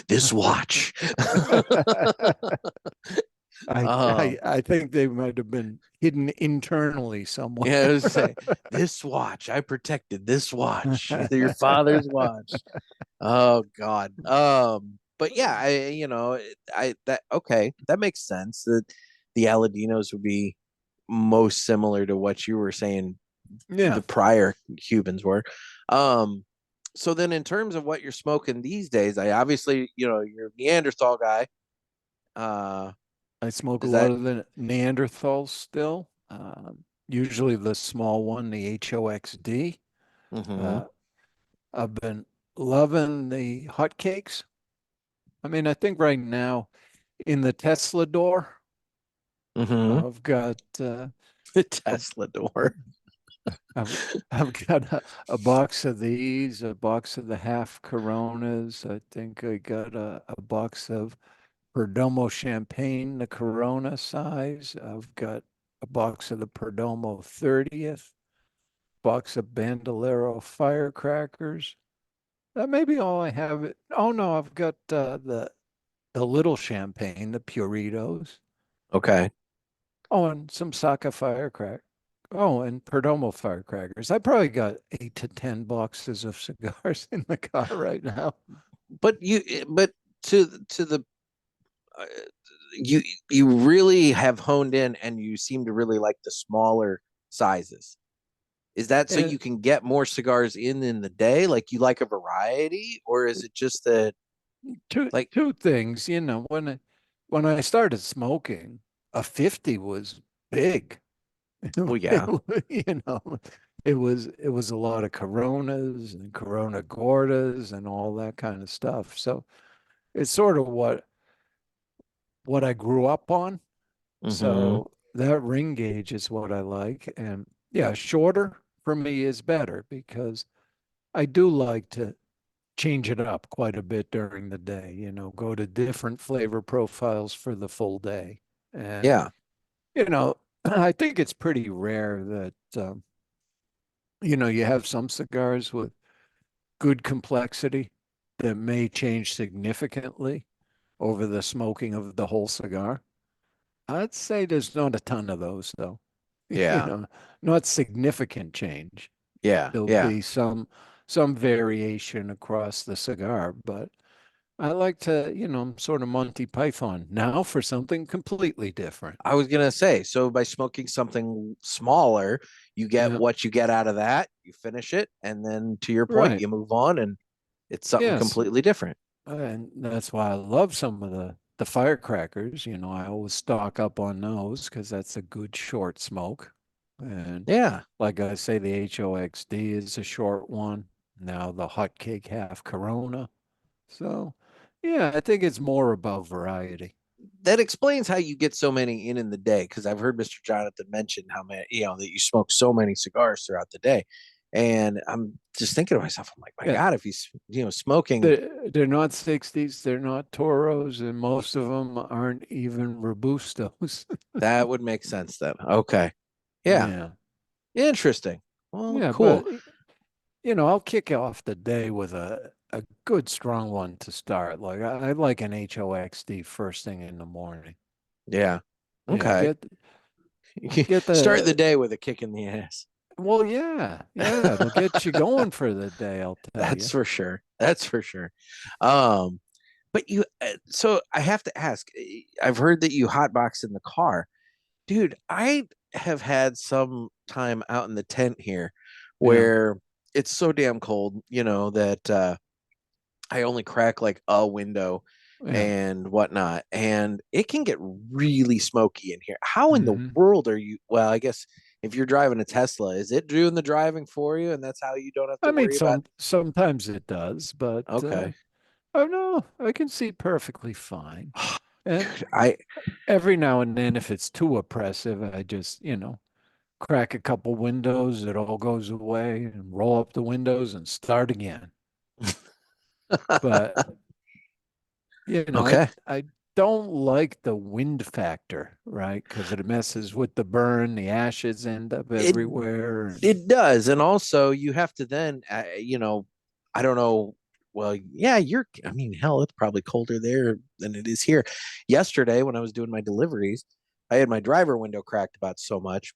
this watch. I, I um, I think they might have been hidden internally yeah, somewhere. I was say this watch. I protected this watch, your father's watch. Oh God. But yeah, that okay, that makes sense. That the Aladinos would be most similar to what you were saying Yeah, the prior Cubans were. Um, so then in terms of what you're smoking these days, I obviously, you're a Neanderthal guy. Uh, I smoke a is lot that of the Neanderthals still. Usually the small one, the HOXD. mm-hmm, Uh, I've been loving the hot cakes. I mean, I think right now in the Tesla door, mm-hmm. I've got The a, Tesla door. I've I've got a box of these, a box of the half Coronas. I think I got a box of Perdomo champagne, the Corona size. I've got a box of the Perdomo 30th, box of Bandolero firecrackers. That may be all I have. Oh no, I've got the little champagne, the Puritos. Okay. Oh, and some Saka firecracker. Oh, and Perdomo firecrackers. I probably got 8 to 10 boxes of cigars in the car right now. But to the uh, you you really have honed in and you seem to really like the smaller sizes. Is that so And you can get more cigars in the day? Like you like a variety, or is it just that two like, two things, when I started smoking, a 50 was big. well, yeah, You know, it was a lot of Coronas and Corona Gordas and all that kind of stuff. So it's sort of what I grew up on. mm-hmm, So that ring gauge is what I like. And yeah, shorter for me is better because I do like to change it up quite a bit during the day, go to different flavor profiles for the full day. And, yeah, I think it's pretty rare that, you have some cigars with good complexity that may change significantly over the smoking of the whole cigar. I'd say there's not a ton of those, though. You yeah, know, not significant change. yeah, There'll yeah. be some variation across the cigar, but I like to, I'm sort of Monty Python now for something completely different. I was gonna say, so by smoking something smaller, you get Yeah, what you get out of that, you finish it, and then to your point, right. you move on and it's something Yes, completely different. and that's why I love some of the firecrackers. I always stock up on those because that's a good short smoke. And Yeah. like I say, the HOXD is a short one. Now the hot cake half Corona. So, yeah, I think it's more about variety. That explains how you get so many in the day because I've heard Mr. Jonathan mention how many, that you smoke so many cigars throughout the day. And I'm just thinking to myself, I'm like, my Yeah, God, if he's, smoking, they're not 60s, they're not Toros, and most of them aren't even Robustos. that would make sense then. Okay. Yeah. Yeah. Interesting. Well, Yeah, but cool. I'll kick off the day with a good strong one to start. Like I like an HOXD first thing in the morning. Yeah. Yeah, Okay. get Start the the day with a kick in the ass. well, yeah, it'll get you going for the day, I'll tell That's you. for sure. That's for sure. Um, but so I have to ask, I've heard that you hotbox in the car. Dude, I have had some time out in the tent here Yeah. where it's so damn cold, that I only crack like a window Yeah. and whatnot, and it can get really smoky in here. How in the Hmm. world are you? Well, I guess if you're driving a Tesla, is it doing the driving for you, and that's how you don't have I to mean, worry about? sometimes it does, but Okay, oh no, I can see perfectly fine. And dude, I every now and then, if it's too oppressive, I just, crack a couple windows, it all goes away, and roll up the windows and start again. But okay. I don't like the wind factor, right? Because it messes with the burn, the ashes end up It everywhere. it does, and also you have to then, I don't know. Well, yeah, I mean, hell, it's probably colder there than it is here. Yesterday, when I was doing my deliveries, I had my driver window cracked about so much,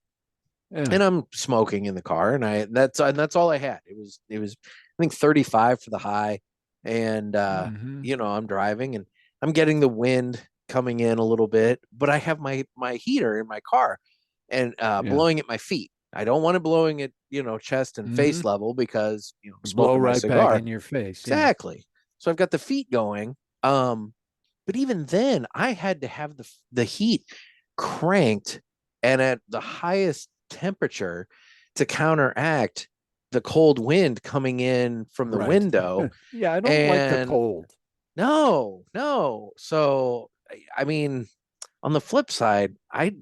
Yeah. and I'm smoking in the car, and that's all I had. It was I think 35 for the high, and Hmm. I'm driving and I'm getting the wind coming in a little bit, but I have my heater in my car and Yeah. blowing at my feet. I don't want it blowing at chest and Hmm. face level because I'm Blow smoking my right back cigar. in your face. Yeah. Exactly. So I've got the feet going. But even then, I had to have the heat cranked and at the highest temperature to counteract the cold wind coming in from the Right. window. Yeah, I don't like the And cold. no, no. So I mean, on the flip side, I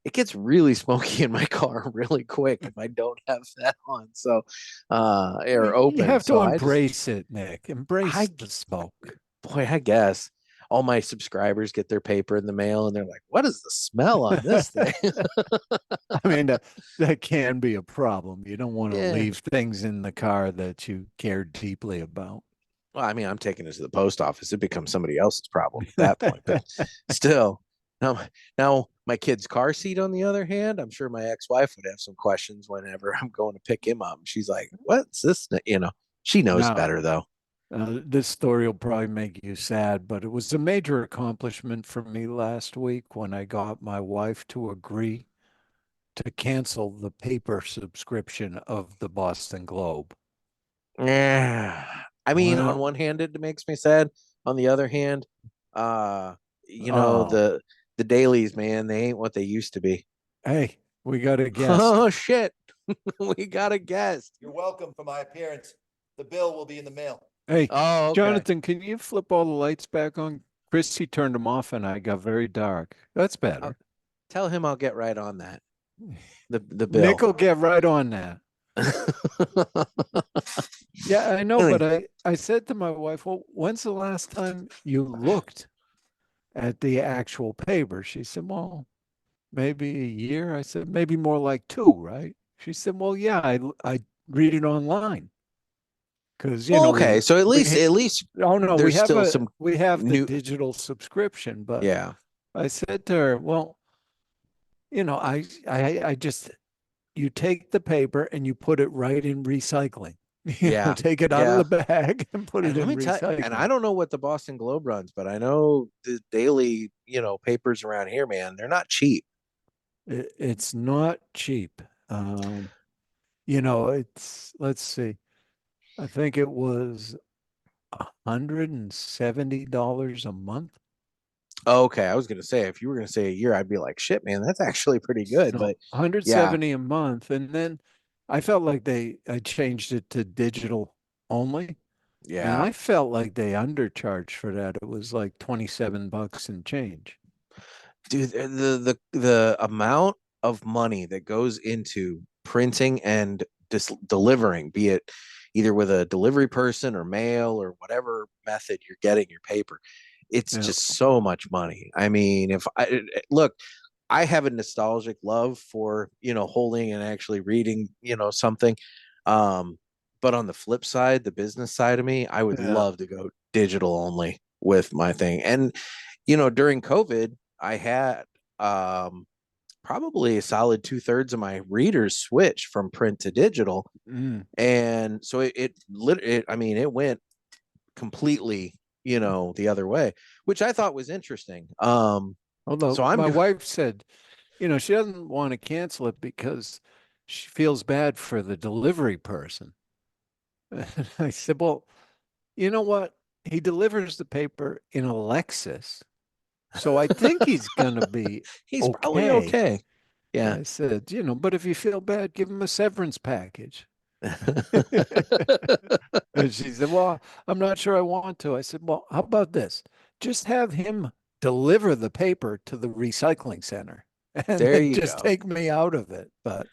it gets really smoky in my car really quick if I don't have that on. So or You open. have to So embrace it, Nick. Embrace I the smoke. boy, I guess all my subscribers get their paper in the mail and they're like, what is the smell on this thing? I mean, that can be a problem. You don't want to Yeah. leave things in the car that you care deeply about. Well, I mean, I'm taking it to the post office. It becomes somebody else's problem at that point. But still, now, now my kid's car seat, on the other hand, I'm sure my ex-wife would have some questions whenever I'm going to pick him up. She's like, what's this? She knows Now, better though. this story will probably make you sad, but it was a major accomplishment for me last week when I got my wife to agree to cancel the paper subscription of the Boston Globe. Yeah. I mean, on Well, one hand, it makes me sad. On the other hand, uh, oh, the dailies, man, they ain't what they used to be. hey, we got a guest. Oh shit. We got a guest. You're welcome for my appearance. The bill will be in the mail. Hey, Oh, okay. Jonathan, can you flip all the lights back on? Christy turned them off and I got very dark. That's I'll better. tell him I'll get right on that. The Nick bill. will get right on that. Yeah, I know, but I said to my wife, well, when's the last time you looked at the actual paper? She said, well, maybe a year. I said, maybe more like two, right? She said, well, yeah, I read it online because, Well, okay. So at least we, at least oh no, there's still some we have the new. digital subscription, but Yeah. I said to her, well, I just you take the paper and you put it right in recycling. Yeah. Take it out of Yeah. the bag and put And it let in me tell you, and I recycling. don't know what the Boston Globe runs, but I know the daily, papers around here, man, they're not cheap. It's not cheap. Um, let's see. I think it was $170 a month. Okay, I was gonna say if you were gonna say a year, I'd be like, shit, man, that's actually pretty good. No, But yeah, 170 a month. And then I felt like I changed it to digital only. And yeah, I felt like they undercharged for that. It was like 27 bucks and change. dude, the amount of money that goes into printing and delivering, be it either with a delivery person or mail or whatever method you're getting your paper, it's Yeah. just so much money. I mean, if I look, I have a nostalgic love for holding and actually reading something. Um, but on the flip side, the business side of me, I would Yeah. love to go digital only with my thing. And during COVID, I had um, probably a solid 2/3 of my readers switch from print to digital, Mm. and so I mean, it went completely the other way, which I thought was interesting. Although So I'm my wife said, she doesn't want to cancel it because she feels bad for the delivery person. And I said, well, you know what? He delivers the paper in a Lexus. So I think he's going to be He's probably okay. okay. Yeah. I said, you know, but if you feel bad, give him a severance package. And she said, well, I'm not sure I want to. I said, well, how about this? Just have him deliver the paper to the recycling center and There then you just go. take me out of it. But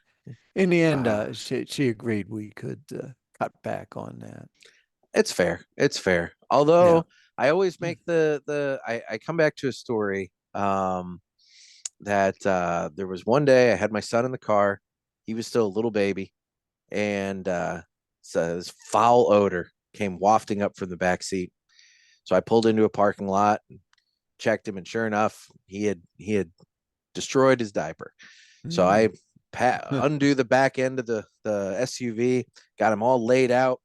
in the end, Ah. she agreed we could cut back on that. It's fair. It's fair. Although I always make I come back to a story that there was one day I had my son in the car. He was still a little baby, and so this foul odor came wafting up from the back seat. So I pulled into a parking lot and checked him, and sure enough, he had destroyed his diaper. So I undo the back end of the SUV, got him all laid out,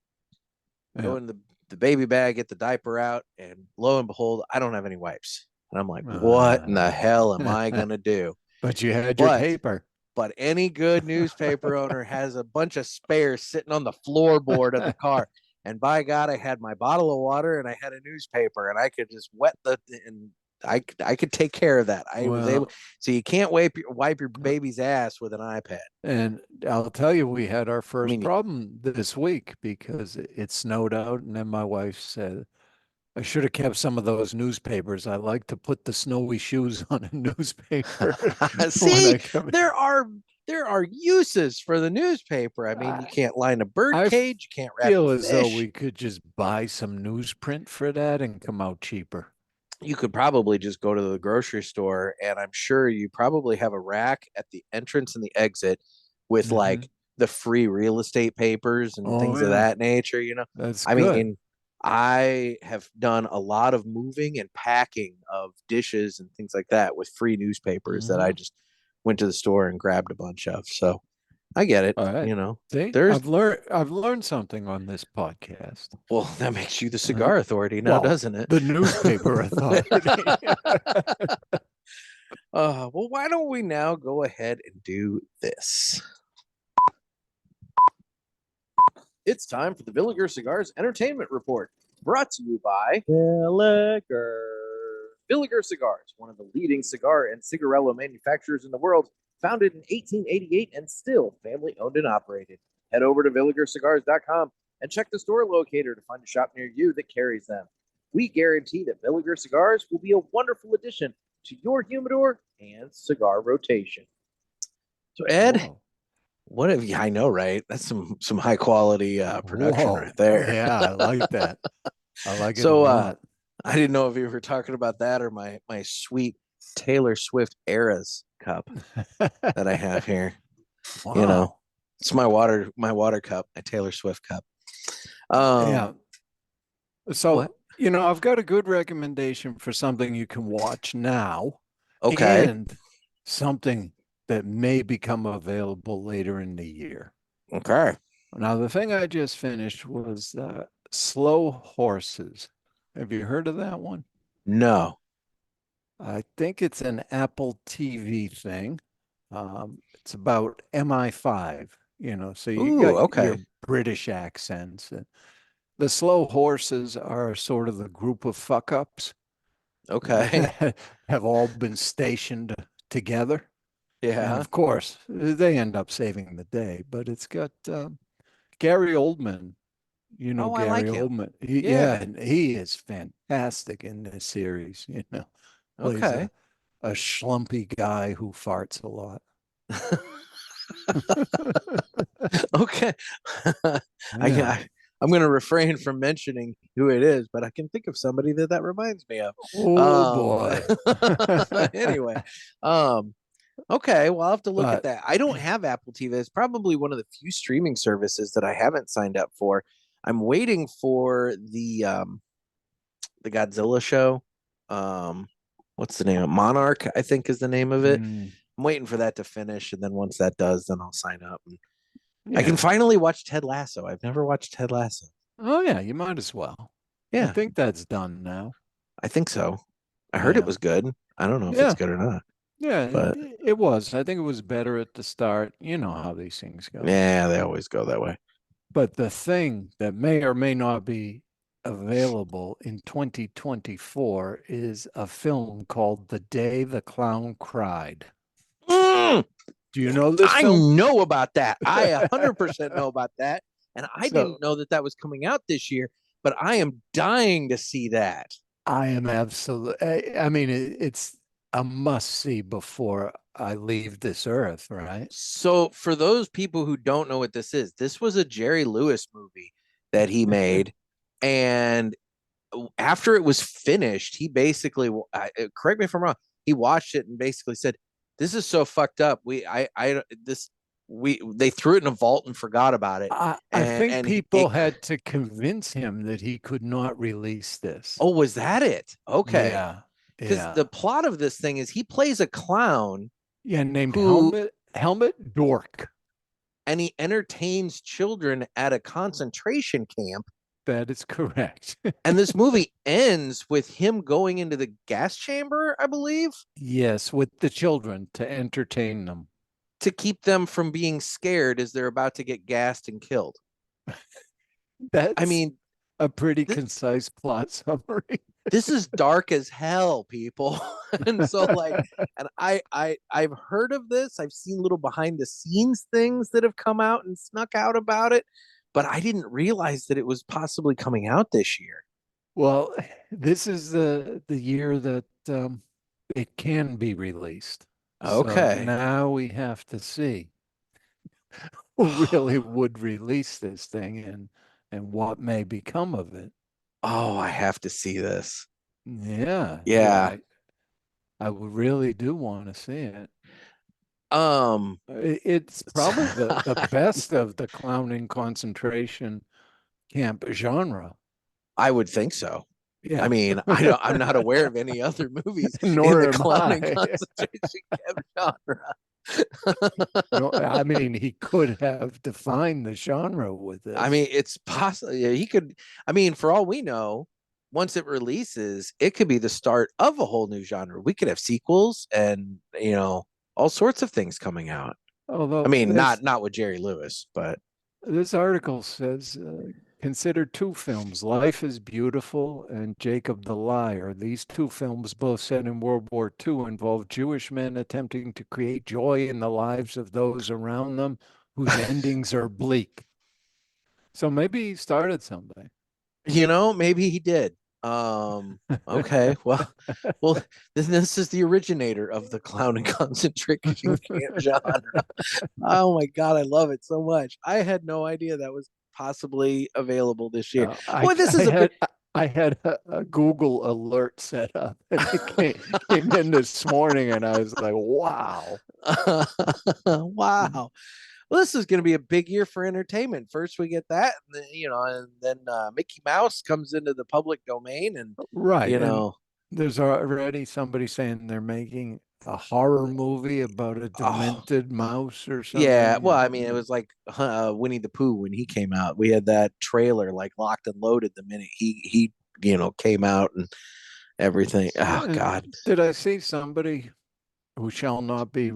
go in the baby bag, get the diaper out, and lo and behold, I don't have any wipes. And I'm like, what in the hell am I gonna do? But you had your paper. But any good newspaper owner has a bunch of spares sitting on the floorboard of the car. And by God, I had my bottle of water and I had a newspaper, and I could just wet and I could take care of that. I was able. So you can't wipe your baby's ass with an iPad. And I'll tell you, we had our first problem this week because it snowed out, and then my wife said, I should have kept some of those newspapers. I like to put the snowy shoes on a newspaper. See, there are uses for the newspaper. I mean, you can't line a bird cage, you can't wrap feel a as fish. though we could just buy some newsprint for that and come out cheaper. You could probably just go to the grocery store, and I'm sure you probably have a rack at the entrance and the exit with like the free real estate papers and things of that nature, you know. That's I good. mean, I have done a lot of moving and packing of dishes and things like that with free newspapers that I just went to the store and grabbed a bunch of. So I get it. All right. You know, see, I've learned something on this podcast. Well, that makes you the Cigar Authority now, doesn't it? The newspaper authority. Well, why don't we now go ahead and do this? It's time for the Villiger Cigars Entertainment Report, brought to you by Villiger. Villiger Cigars, one of the leading cigar and cigarello manufacturers in the world, founded in 1888 and still family owned and operated. Head over to VilligerCigars.com and check the store locator to find a shop near you that carries them. We guarantee that Villiger Cigars will be a wonderful addition to your humidor and cigar rotation. So, Ed, what have you? I know, right? That's some high quality production right there. Yeah, I like that. I like it so, a lot. I didn't know if you were talking about that or my sweet Taylor Swift Eras cup that I have here. Wow. You know, it's my water cup, my Taylor Swift cup. Yeah. So, you know, I've got a good recommendation for something you can watch now. Okay. And something that may become available later in the year. Okay. Now, the thing I just finished was Slow Horses. Have you heard of that one? No. I think it's an Apple TV thing. It's about MI5, you know, so you got your British accents. The Slow Horses are sort of the group of fuck-ups. Okay. Have all been stationed together. Yeah. And of course, they end up saving the day, but it's got Gary Oldman. You know, Gary like Oldman. And he is fantastic in this series, you know. Plays a schlumpy guy who farts a lot. Okay. I'm going to refrain from mentioning who it is, but I can think of somebody that reminds me of. Oh boy. Anyway, okay, well, I'll have to look at that. I don't have Apple TV. It's probably one of the few streaming services that I haven't signed up for. I'm waiting for the Godzilla show. What's the name? Monarch, I think is the name of it. I'm waiting for that to finish, and then once that does, then I'll sign up. And I can finally watch Ted Lasso. I've never watched Ted Lasso. Oh yeah, you might as well. Yeah, I think that's done now. I think so. I heard it was good. I don't know if it's good or not. Yeah, But it was. I think it was better at the start. You know how these things go. yeah, they always go that way. But the thing that may or may not be available in 2024 is a film called The Day the Clown Cried. Mm, Do you know this I film? know about that. I 100% know about that. And I So didn't know that that was coming out this year, but I am dying to see that. I am absolutely, I mean, it's a must see before I leave this earth, right? So, for those people who don't know what this was a Jerry Lewis movie that he made. And after it was finished, he basically, correct me if I'm wrong, he watched it and basically said, "This is so fucked up. They threw it in a vault and forgot about it." I think people it, had to convince him that he could not release this. oh, was that it? Okay, Yeah, because yeah, the plot of this thing is he plays a clown yeah. Named who Helmet Dork. and he entertains children at a concentration camp. That is correct. And this movie ends with him going into the gas chamber, I believe, Yes, with the children to entertain them. to keep them from being scared as they're about to get gassed and killed. I That's mean, a pretty this, concise plot summary. this is dark as hell, people. And so and I've heard of this. I've seen little behind the scenes things that have come out and snuck out about it, but I didn't realize that it was possibly coming out this year. Well, this is the year that it can be released. So Okay. now we have to see who really would release this thing and what may become of it. Oh, I have to see this. Yeah, Yeah. I would really do want to see it. Um, It's probably the best of the clowning concentration camp genre. I would think so. Yeah. I mean, I'm not aware of any other movies in Nor the am clowning I. concentration camp genre. No, I mean, he could have defined the genre with this. I mean, it's possible. Yeah, he could. I mean, for all we know, once it releases, it could be the start of a whole new genre. We could have sequels and all sorts of things coming out. Although I mean, not with Jerry Lewis, but this article says consider two films, Life is Beautiful and Jacob the Liar. These two films, both set in World War II, involve Jewish men attempting to create joy in the lives of those around them whose endings are bleak. So maybe he started something. maybe he did. Okay, well, this is the originator of the clown and concentration camp genre. Oh my god, I love it so much. I had no idea that was possibly available this year. Boy, this is I had a Google alert set up, and it came in this morning, and I was like, "Wow, wow. Well, this is going to be a big year for entertainment. First, we get that, and then Mickey Mouse comes into the public domain, and right." And there's already somebody saying they're making a horror movie about a demented mouse or something. Yeah, well, I mean, it was like Winnie the Pooh when he came out. We had that trailer like locked and loaded the minute he came out and everything. Oh God! Did I see somebody who shall not be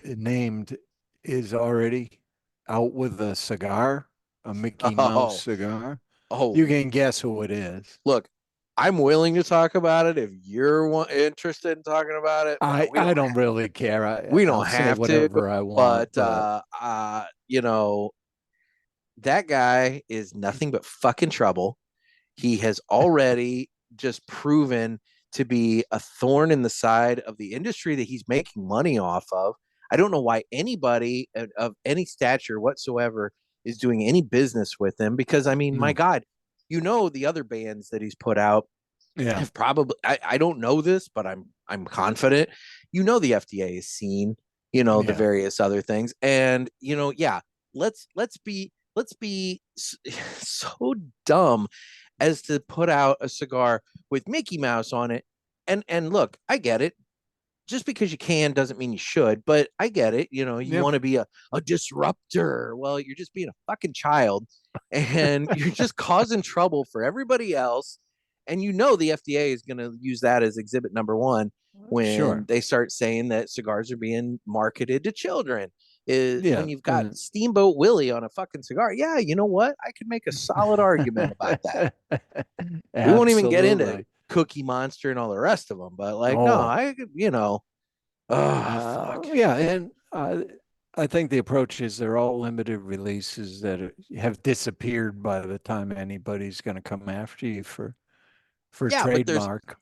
named is already out with a cigar, a Mickey Mouse cigar? Oh, you can guess who it is. Look, I'm willing to talk about it if you're interested in talking about it. I don't really care. We don't I'll have say whatever I want. but that guy is nothing but fucking trouble. He has already just proven to be a thorn in the side of the industry that he's making money off of. I don't know why anybody of any stature whatsoever is doing any business with him, because I mean, my God, the other bands that he's put out have probably, I don't know this, but I'm confident, the FDA has seen, the various other things. And, let's be so dumb as to put out a cigar with Mickey Mouse on it. And look, I get it. Just because you can doesn't mean you should, but I get it. You want to be a disruptor. Well, you're just being a fucking child, and you're just causing trouble for everybody else. And the FDA is going to use that as exhibit number one. when Sure. they start saying that cigars are being marketed to children. Is Yeah. when you've got Steamboat Willie on a fucking cigar. Yeah, you know what? I could make a solid argument about that. We won't even get into Absolutely. Cookie Monster and all the rest of them, but like, no, Oh, I could, fuck. yeah, and I think the approach is they're all limited releases that have disappeared by the time anybody's going to come after you for Yeah, trademark.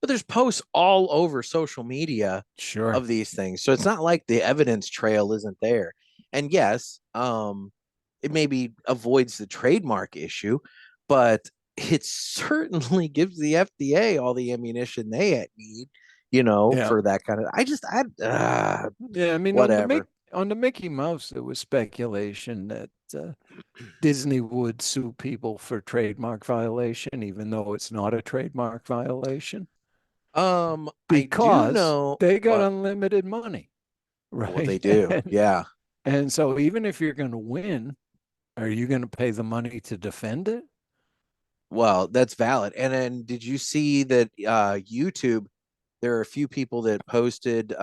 but there's posts all over social media Sure. of these things. So it's not like the evidence trail isn't there. And yes, it maybe avoids the trademark issue, but it certainly gives the FDA all the ammunition they need, Yeah. for that kind of. Yeah, I mean, whatever. on the Mickey Mouse, there was speculation that Disney would sue people for trademark violation, even though it's not a trademark violation. I do Because know they got what? unlimited money, right? Well, they do, yeah. And so even if you're going to win, are you going to pay the money to defend it? Well, that's valid. And then did you see that YouTube, there are a few people that posted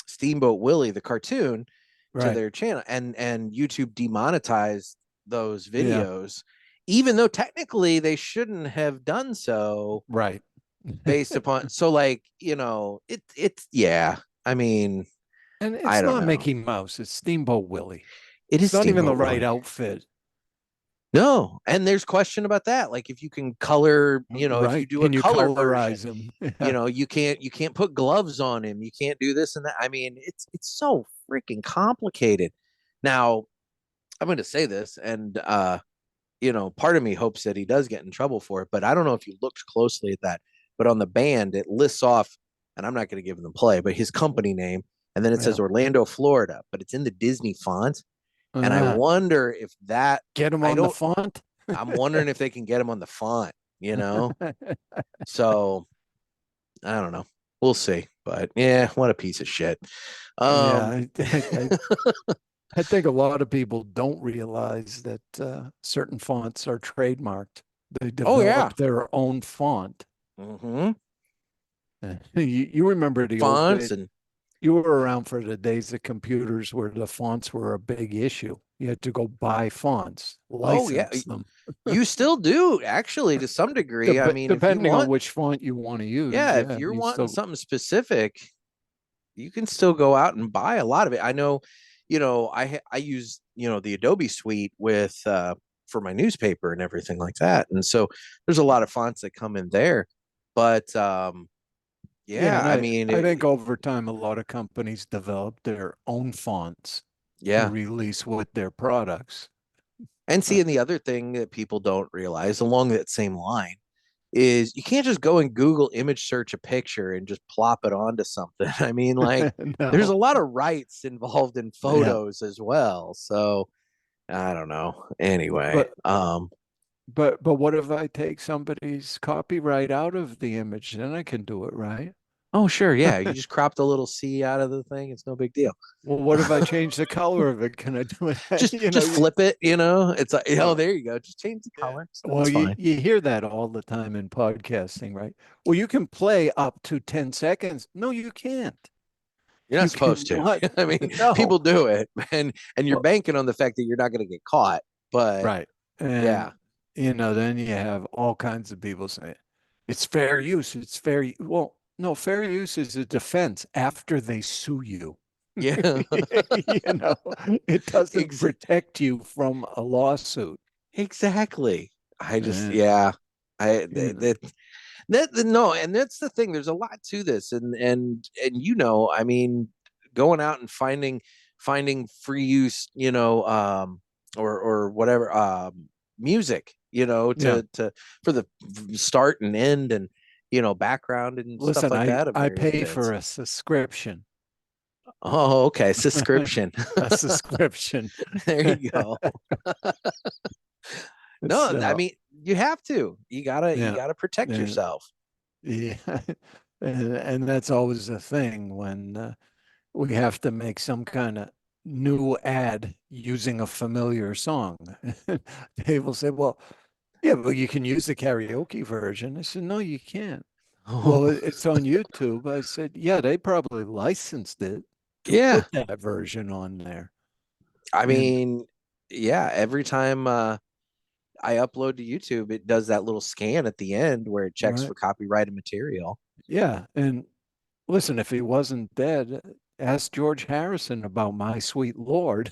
Steamboat Willie, the cartoon, to Right. their channel, and YouTube demonetized those Yeah. videos, even though technically they shouldn't have done so, Right. based upon so like, it's yeah. I mean, And I it's don't not know. Mickey Mouse, it's Steamboat Willie. It is It's not even the Steamboat right Willie. outfit. No, and there's question about that. Like if you can color, if you Right. do Can a you color colorize version, him? you can't put gloves on him. You can't do this and that. I mean, it's so freaking complicated. Now, I'm going to say this, and part of me hopes that he does get in trouble for it, but I don't know if you looked closely at that. But on the band, it lists off, and I'm not going to give them play, but his company name, and then it says Yeah. Orlando, Florida, but it's in the Disney font. And I wonder if that Get him I on the don't font. I'm wondering if they can get him on the font, So I don't know. We'll see. But yeah, what a piece of shit. Yeah, I think a lot of people don't realize that certain fonts are trademarked. They Oh yeah. develop their own font. Mm-hmm. You remember the old Fonts days. and You were around for the days of computers where the fonts were a big issue. You had to go buy fonts, oh yeah. license them. You still do actually to some degree. I mean, if you Depending on want, which font you want to use, yeah, if yeah, you're you wanting still something specific, you can still go out and buy a lot of it. I know, I use, the Adobe suite with for my newspaper and everything like that. And so there's a lot of fonts that come in there. But yeah. yeah, And I mean, I think over time, a lot of companies develop their own fonts to yeah. release with their products. And see, and the other thing that people don't realize along that same line is you can't just go and Google image search a picture and just plop it onto something. I mean, like, there's a No. lot of rights involved in Yeah. photos as well. So I don't know. Anyway, But what if I take somebody's copyright out of the image? Then I can do it, right? oh sure, yeah. You just cropped a little C out of the thing. It's no big deal. Well, what if I change the color of it? Can I do it? Just flip it. It's like, oh, there you go. Just change the color. Well, That's fine. you hear that all the time in podcasting, right? Well, you can play up to 10 seconds. No, you can't. You're not You supposed to. cannot. I mean, No. people do it, and you're Well, banking on the fact that you're not going to get caught. But right. And, yeah, then you have all kinds of people saying, it's fair use. It's fair. Well, no, fair use is a defense after they sue you. yeah, It doesn't protect you from a lawsuit. exactly. I just, And, yeah, I you know, that no, and that's the thing. There's a lot to this, and I mean, going out and finding free use, or whatever, music, yeah. to for the start and end and background and stuff Listen, like that of I various pay for bits. a subscription. Oh, okay, subscription. A subscription. There you go. No, I So, mean, you have to. You gotta yeah. protect Yeah. yourself. Yeah. And that's always the thing when we have to make some kind of new ad using a familiar song. People say, well, yeah, but you can use the karaoke version. I said, no, you can't. Well, it's on YouTube. I said, yeah, they probably licensed it to Yeah. put that version on there. I And mean, yeah, every time I upload to YouTube, it does that little scan at the end where it checks right. for copyrighted material. Yeah. And listen, if he wasn't dead, ask George Harrison about My Sweet Lord,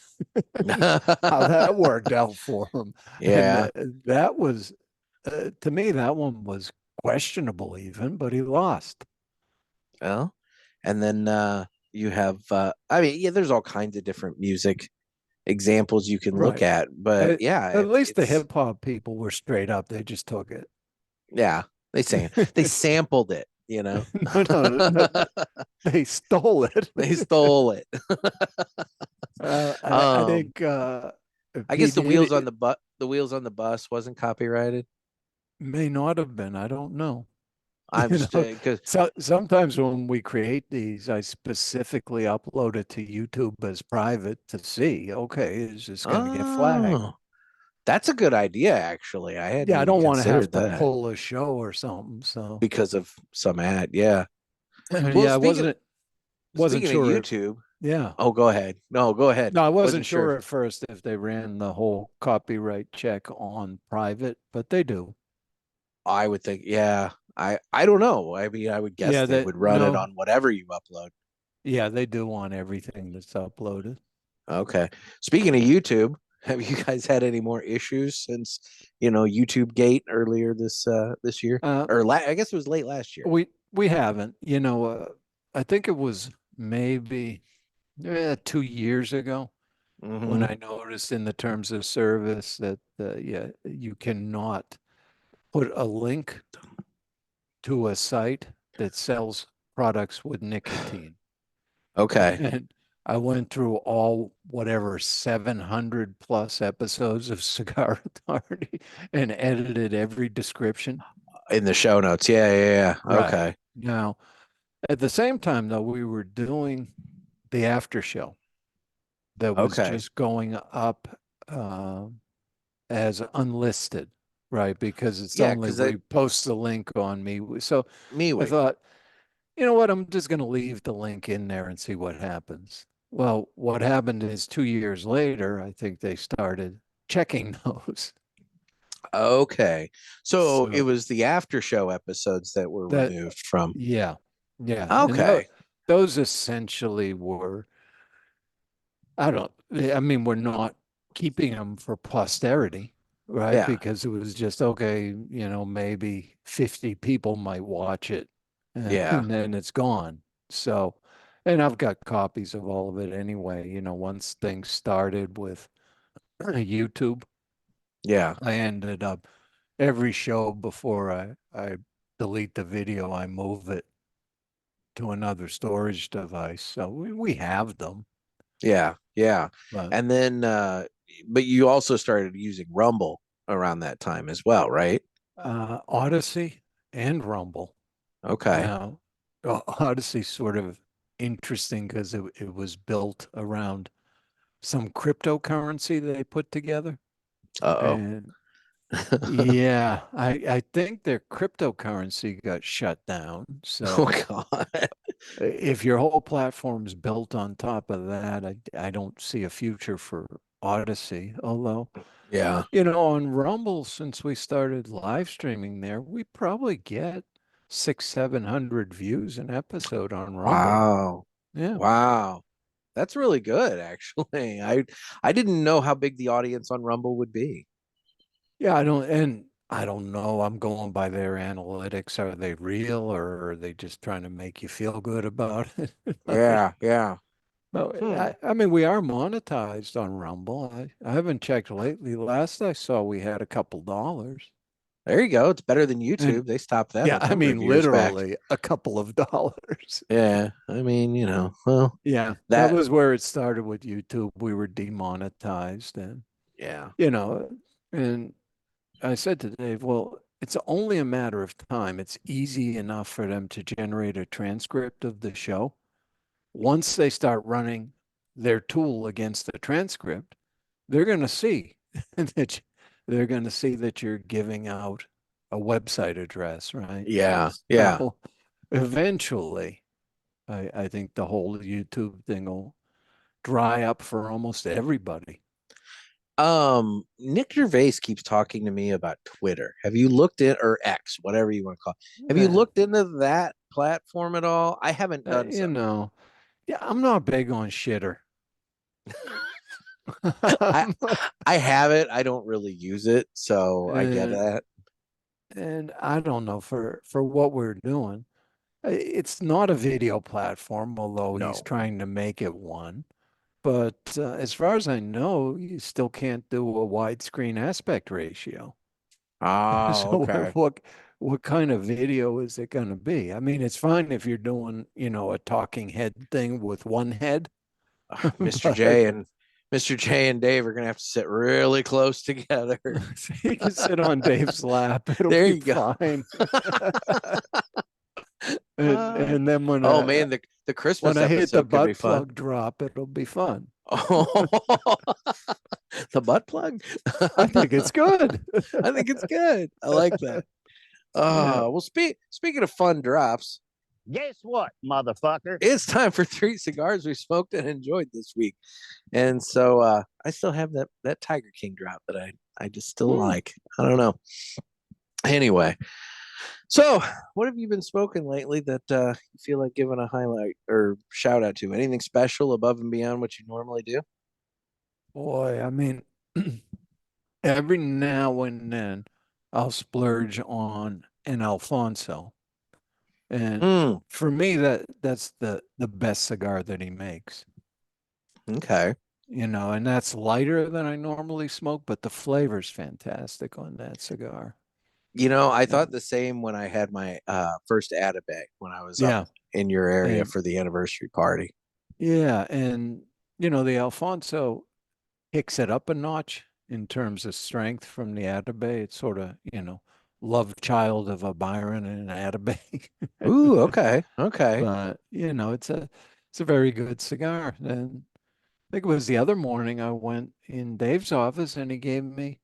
how that worked out for him. And Yeah. that was, to me, that one was questionable even, but he lost. Well, and then you have I mean, yeah, there's all kinds of different music examples you can look Right. at, but yeah, At least the it's hip hop people were straight up. They just took it. yeah, they sampled it, you know. No, they stole it. They stole it. I um think I guess P. Diddy the wheels on the bus wasn't copyrighted. may not have been. I don't know. I'm You just know, because so sometimes when we create these, I specifically upload it to YouTube as private to see, okay, is this going to get flagged? oh, that's a good idea actually. I hadn't Yeah, I even don't want to have considered to that pull a show or something. So because of some ad. Yeah. Well, yeah, I wasn't speaking of sure. YouTube, Yeah. oh, go ahead. No, go ahead. No, I wasn't Wasn't sure sure. at first if they ran the whole copyright check on private, but they do. I would think, yeah. I don't know. I mean, I would guess Yeah, they that would run it no, on whatever you upload. yeah, they do on everything that's uploaded. Okay. Speaking of YouTube, have you guys had any more issues since, YouTube Gate earlier this year? Uh, Or I guess it was late last year. we haven't, I think it was maybe 2 years ago when Hmm. I noticed in the terms of service that yeah, you cannot put a link to a site that sells products with nicotine. Okay. And I went through all whatever 700 plus episodes of Cigar Authority and edited every description. In the show notes. Yeah, yeah, yeah. Right. Okay. Now, at the same time, though, we were doing the after show that was Okay. just going up uh, as unlisted, right? Because it's Yeah, only because that we post the link on me. So I MeWe. thought, you know what? I'm just going to leave the link in there and see what happens. Well, what happened is 2 years later, I think they started checking those. Okay. So it So was the after show episodes that were that, removed from. yeah, yeah. And Okay. those essentially were, I mean, we're not keeping them for posterity, right? Yeah. Because it was just, okay, maybe 50 people might watch it Yeah. and then it's gone. So, and I've got copies of all of it anyway. Once things started with YouTube, Yeah. I ended up every show before I delete the video, I move it to another storage device. So we have them, Yeah. Yeah. but And then but you also started using Rumble around that time as well, right? Odyssey and Rumble. Okay. Now, Odyssey sort of interesting because it was built around some cryptocurrency they put together. Uh-oh. And yeah, I think their cryptocurrency got shut down. Oh So God. if your whole platform's built on top of that, I don't see a future for Odyssey. Although, Yeah. on Rumble, since we started live streaming there, we probably get 700 views an episode on Rumble. Wow. Yeah. Wow. That's really good, actually. I didn't know how big the audience on Rumble would be. Yeah, I don't know. I'm going by their analytics. Are they real or are they just trying to make you feel good about it? Yeah, yeah. No, Hmm. I mean, we are monetized on Rumble. I haven't checked lately. Last I saw, we had a couple dollars. There you go. It's better than And YouTube. They stopped them yeah, a I number mean, of years back. literally a couple of dollars. Yeah. I mean, well, Yeah, that that was where it started with YouTube. We were demonetized and, yeah. you know, and I said to Dave, well, it's only a matter of time. It's easy enough for them to generate a transcript of the show. Once they start running their tool against the transcript, they're going to see that they're going to see that you're giving out a website address, right? Yeah, yeah. So eventually, I think the whole YouTube thing will dry up for almost everybody. Nick Gervais keeps talking to me about Twitter. Have you looked at, or X, whatever you want to call it? Have you Yeah, looked into that platform at all? I haven't done so. you know, yeah, I'm not big on shitter. I I have it. I don't really use it, so I get and, that. and I don't know for what we're doing. It's not a video platform, although he's No. trying to make it one. But as far as I know, you still can't do a widescreen aspect ratio. Oh, So okay. what kind of video is it going to be? I mean, it's fine if you're doing, a talking head thing with one head, Mr. but J and Mr. J and Dave are gonna have to sit really close together. you can sit on Dave's lap. It'll There be you go. fine. And then Oh man, the when Christmas I hit the episode could be butt fun. plug drop, it'll be fun. Oh, the butt plug. I think it's good. I think it's good. I like that. Yeah. Well, speaking of fun drops, Guess what, motherfucker? it's time for 3 cigars we smoked and enjoyed this week. And so I still have that Tiger King drop that I just still like. I don't know. Anyway, so what have you been smoking lately that you feel like giving a highlight or shout out to? Anything special above and beyond what you normally do? Boy, I mean, every now and then I'll splurge on an Alfonso. And Mm, for me, that's the best cigar that he makes. okay. And that's lighter than I normally smoke, but the flavor's fantastic on that cigar. I And thought the same when I had my first Atabay when I was up yeah, in your area and for the anniversary party. yeah, and the Alfonso kicks it up a notch in terms of strength from the Atabay. It's sort of, love child of a Byron and an Atabay. Ooh, okay. Okay. But, it's a very good cigar. And I think it was the other morning I went in Dave's office and he gave me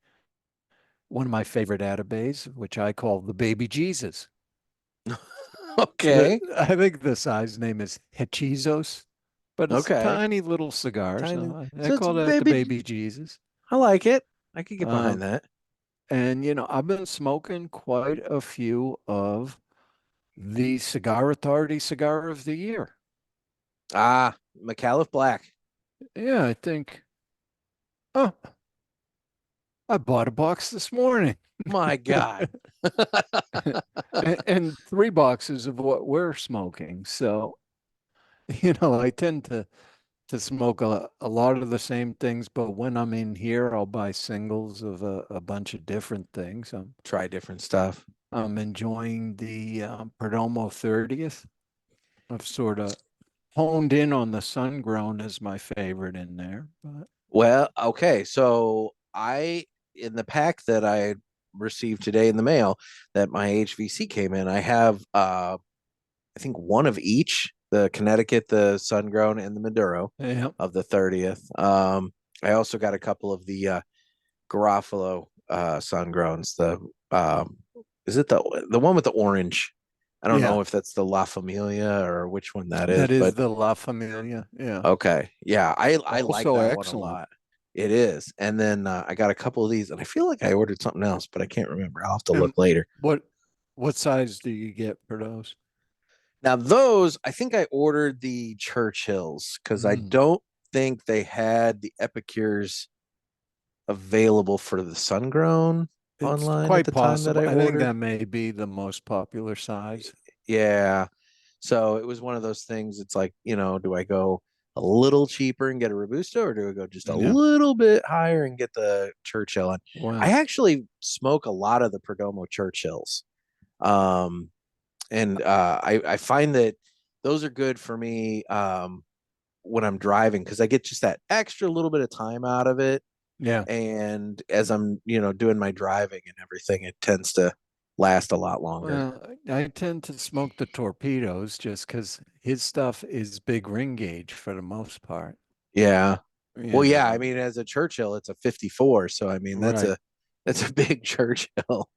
one of my favorite Atabays, which I call the Baby Jesus. Okay. I think the size name is Hechizos, but it's a Okay. tiny little cigar. Tiny. So I So it's call that the baby. Baby Jesus. I like it. I could get behind Um, that. and, I've been smoking quite a few of the Cigar Authority Cigar of the Year. Ah, McAuliffe Black. Yeah, I think, oh, I bought a box this morning. My God. and 3 boxes of what we're smoking. So, I tend to smoke a lot of the same things, but when I'm in here, I'll buy singles of a bunch of different things. Try different stuff. I'm enjoying the Perdomo 30th. I've sort of honed in on the sun grown as my favorite in there. But Well, okay. So in the pack that I received today in the mail that my HVC came in, I have I think one of each, the Connecticut, the Sun Grown, and the Maduro yeah, of the 30th. I also got a couple of the Garofalo Sun Growns. Is it the one with the orange? I don't yeah, know if that's the La Familia or which one that is, that is but the La Familia. Yeah. okay. Yeah, I like Also that one a excellent. lot. It is. And then I got a couple of these, and I feel like I ordered something else, but I can't remember. I'll have to And look later. what size do you get for those? Now, those, I think I ordered the Churchills because I Mm. don't think they had the Epicures available for the sun grown It's online at quite the time that possible. I I think ordered. that may be the most popular size. Yeah. So it was one of those things. It's like, do I go a little cheaper and get a Robusto, or do I go just a Yeah. little bit higher and get the Churchill? And Wow. I actually smoke a lot of the Perdomo Churchills. And I find that those are good for me when I'm driving because I get just that extra little bit of time out of it. Yeah. And as I'm, doing my driving and everything, it tends to last a lot longer. Well, I tend to smoke the torpedoes just because his stuff is big ring gauge for the most part. Yeah. You Well, yeah. know. I mean, as a Churchill, it's a 54. So I mean, that's Right. a big Churchill.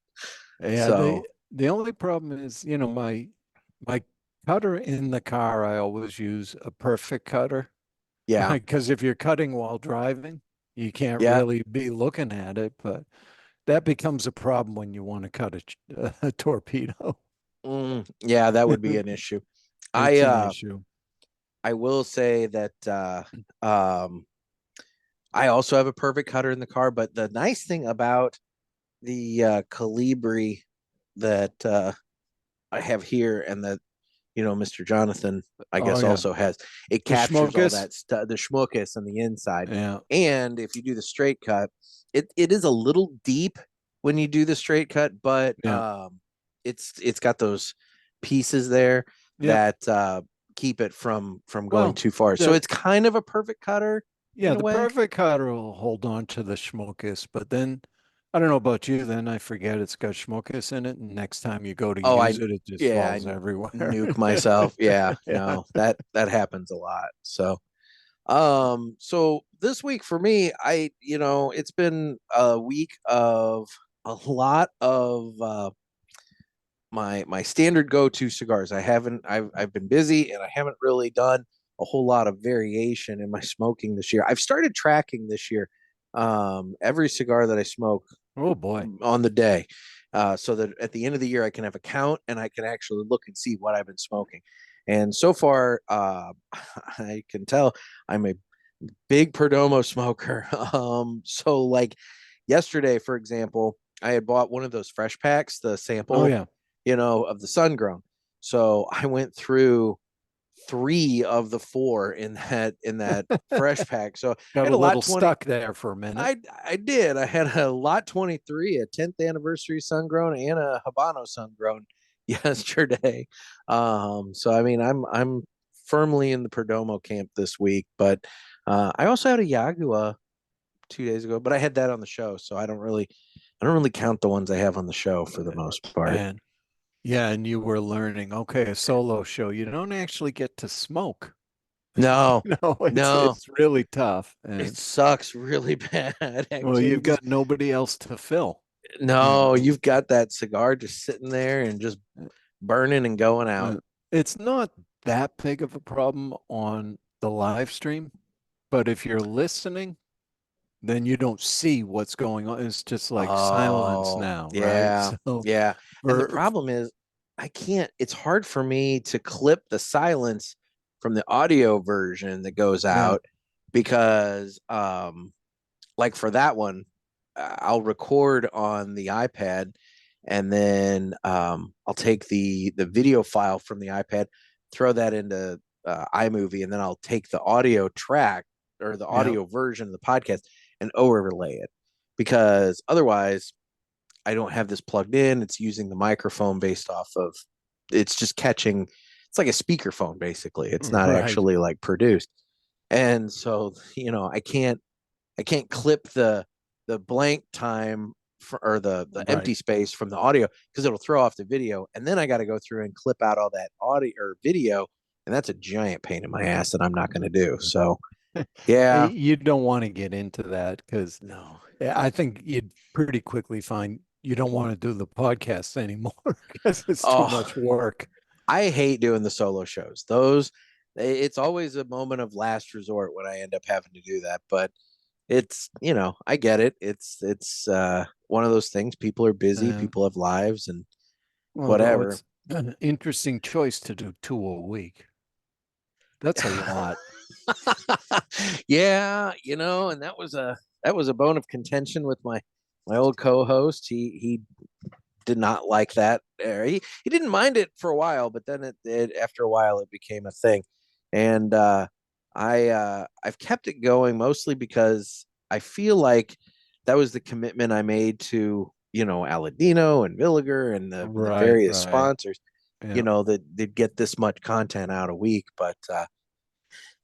Yeah, So the only problem is, my cutter in the car, I always use a perfect cutter. yeah, Because if you're cutting while driving, you can't yeah, really be looking at it, but that becomes a problem when you want to cut a torpedo. yeah, that would be an issue. I It's an issue. I will say that um I also have a perfect cutter in the car, but the nice thing about the Calibri that I have here and that Mr. Jonathan, I Oh guess, yeah. also has, it The captures all schmokus. that stuff, the schmuckus on the inside. Yeah. And if you do the straight cut, it is a little deep when you do the straight cut, but Yeah. it's got those pieces there Yeah. that keep it from going Well, too far. So the it's kind of a perfect cutter yeah, in a the way. perfect cutter will hold on to the schmokus, but then I don't know about you, then I forget it's got schmokus in it, and next time you go to Oh, use it, it just yeah, falls everywhere. nuke myself. Yeah, Yeah. no, that happens a lot. So this week for me, it's been a week of a lot of my standard go-to cigars. I've been busy and I haven't really done a whole lot of variation in my smoking this year. I've started tracking this year every cigar that I smoke Oh boy. on the day. So that at the end of the year I can have a count and I can actually look and see what I've been smoking. And so far, I can tell I'm a big Perdomo smoker. So like yesterday, for example, I had bought one of those fresh packs, the Oh sample, yeah. of the sun grown. So I went through three of the four in that fresh pack. So I Got had a a lot little 20. stuck there for a minute. I did. I had a lot 23, a 10th anniversary sun grown, and a Habano sun grown yesterday. So I mean, I'm firmly in the Perdomo camp this week, but I also had a Yagua 2 days ago, but I had that on the show, so I don't really count the ones I have on the show for the most part. And yeah, and you were learning, okay, a solo show, you don't actually get to smoke. No, No, it's no, it's really tough. it And sucks really bad. well, Actually, you've got nobody else to fill, you no, know. you've got that cigar just sitting there and just burning and going out. Uh, it's not that big of a problem on the live stream, but if you're listening, then you don't see what's going on. It's just like silence Oh, now, right? yeah, So yeah. And the for problem is, I can't, it's hard for me to clip the silence from the audio version that goes yeah, out because, like for that one, I'll record on the iPad and then I'll take the video file from the iPad, throw that into iMovie, and then I'll take the audio track or the yeah, audio version of the podcast and overlay it because otherwise I don't have this plugged in. It's using the microphone based off of it's just catching. It's like a speakerphone basically. It's not right, actually like produced, and so I can't clip the blank time or the right. empty space from the audio because it'll throw off the video, and then I got to go through and clip out all that audio or video, and that's a giant pain in my ass that I'm not going to do. So yeah, You don't want to get into that because no. I think you'd pretty quickly find you don't want to do the podcast anymore because it's too Oh, much work. I hate doing the solo shows. Those it's always a moment of last resort when I end up having to do that, but I get it. It's one of those things. People are busy, Uh, people have lives and Although whatever. it's an interesting choice to do two a week. That's a lot. Yeah, and that was a bone of contention with my old co-host. He did not like that. He didn't mind it for a while, but then after a while it became a thing. And I've kept it going mostly because I feel like that was the commitment I made to, Aladino and Villiger and the Right, various right. sponsors, Yeah. that they'd get this much content out a week. But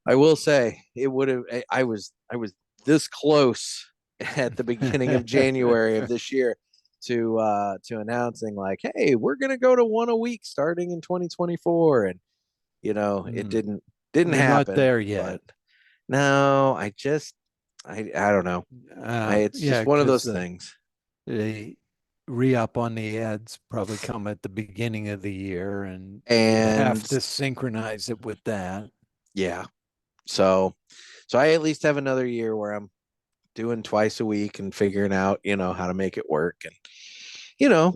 I will say it would have. I was this close at the beginning of January of this year to announcing like, hey, we're gonna go to one a week starting in 2024, and it Mm. didn't You're not happen. there yet. But no, I don't know. Yeah, It's just one of because those things. the re-up on the ads probably come at the beginning of the year, and you have And to synchronize it with that. yeah, so I at least have another year where I'm doing twice a week and figuring out, how to make it work. And,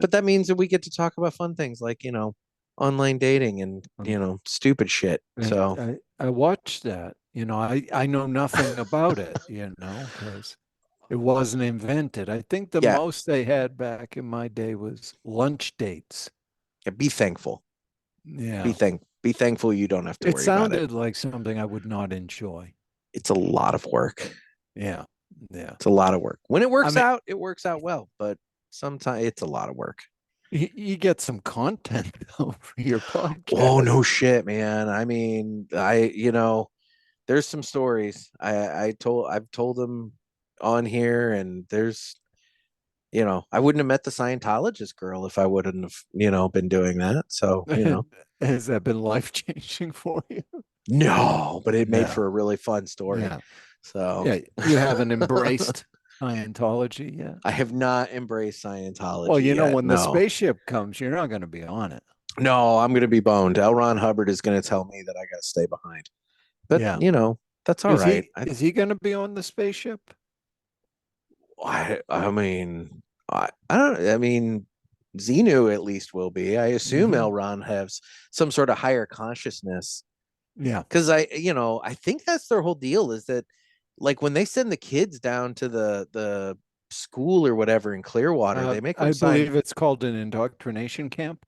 but that means that we get to talk about fun things like, online dating and, stupid shit. And So I watched that. I know nothing about it, because it wasn't invented. I think the yeah, most they had back in my day was lunch dates. be thankful. Yeah. Be thankful you don't have to It worry about it. sounded like something I would not enjoy. It's a lot of work. Yeah. Yeah. It's a lot of work. When it works mean- out, it works out well, but sometimes it's a lot of work. You get some content though for your podcast. Oh, no shit, man. I mean, there's some stories I've told them on here, and there's, I wouldn't have met the Scientologist girl if I wouldn't have, been doing that. So, Has that been life-changing for you? no, but it made No. for a really fun story. Yeah. So Yeah, you haven't embraced Scientology yet. I have not embraced Scientology. Well, yet, when the no. spaceship comes, you're not going to be on it. No, I'm going to be boned. L. Ron Hubbard is going to tell me that I got to stay behind. But, Yeah. that's all right. Is he going to be on the spaceship? I mean, I mean, Xenu at least will be. I assume Mhm. L. Ron has some sort of higher consciousness. Yeah. Because I think that's their whole deal, is that like when they send the kids down to the school or whatever in Clearwater, they make them I sign believe it's called an indoctrination camp.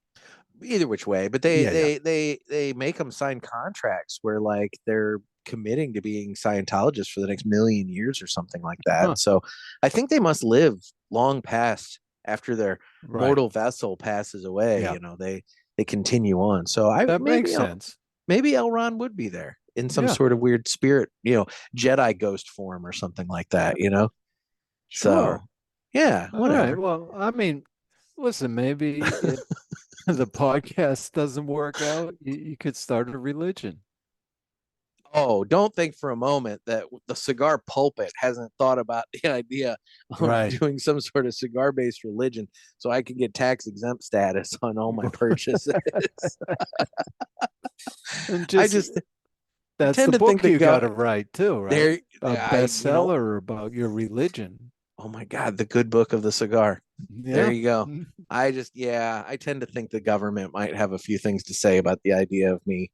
either which way, but they make them sign contracts where like they're committing to being Scientologists for the next million years or something like that. Huh. So I think they must live long past after their Right. mortal vessel passes away. Yeah. They continue on. So That makes sense. maybe Elron would be there in some Yeah. sort of weird spirit, Jedi ghost form or something like that, Sure. So yeah, All whatever. right. Well, I mean, listen, maybe if the podcast doesn't work out, you could start a religion. Oh, don't think for a moment that the cigar pulpit hasn't thought about the idea of Right. doing some sort of cigar-based religion so I can get tax exempt status on all my purchases. And that's tend the to think book the you got to write too, right? there A bestseller about your religion. oh my God, the good book of the cigar. Yeah. There you go. I tend to think the government might have a few things to say about the idea of me,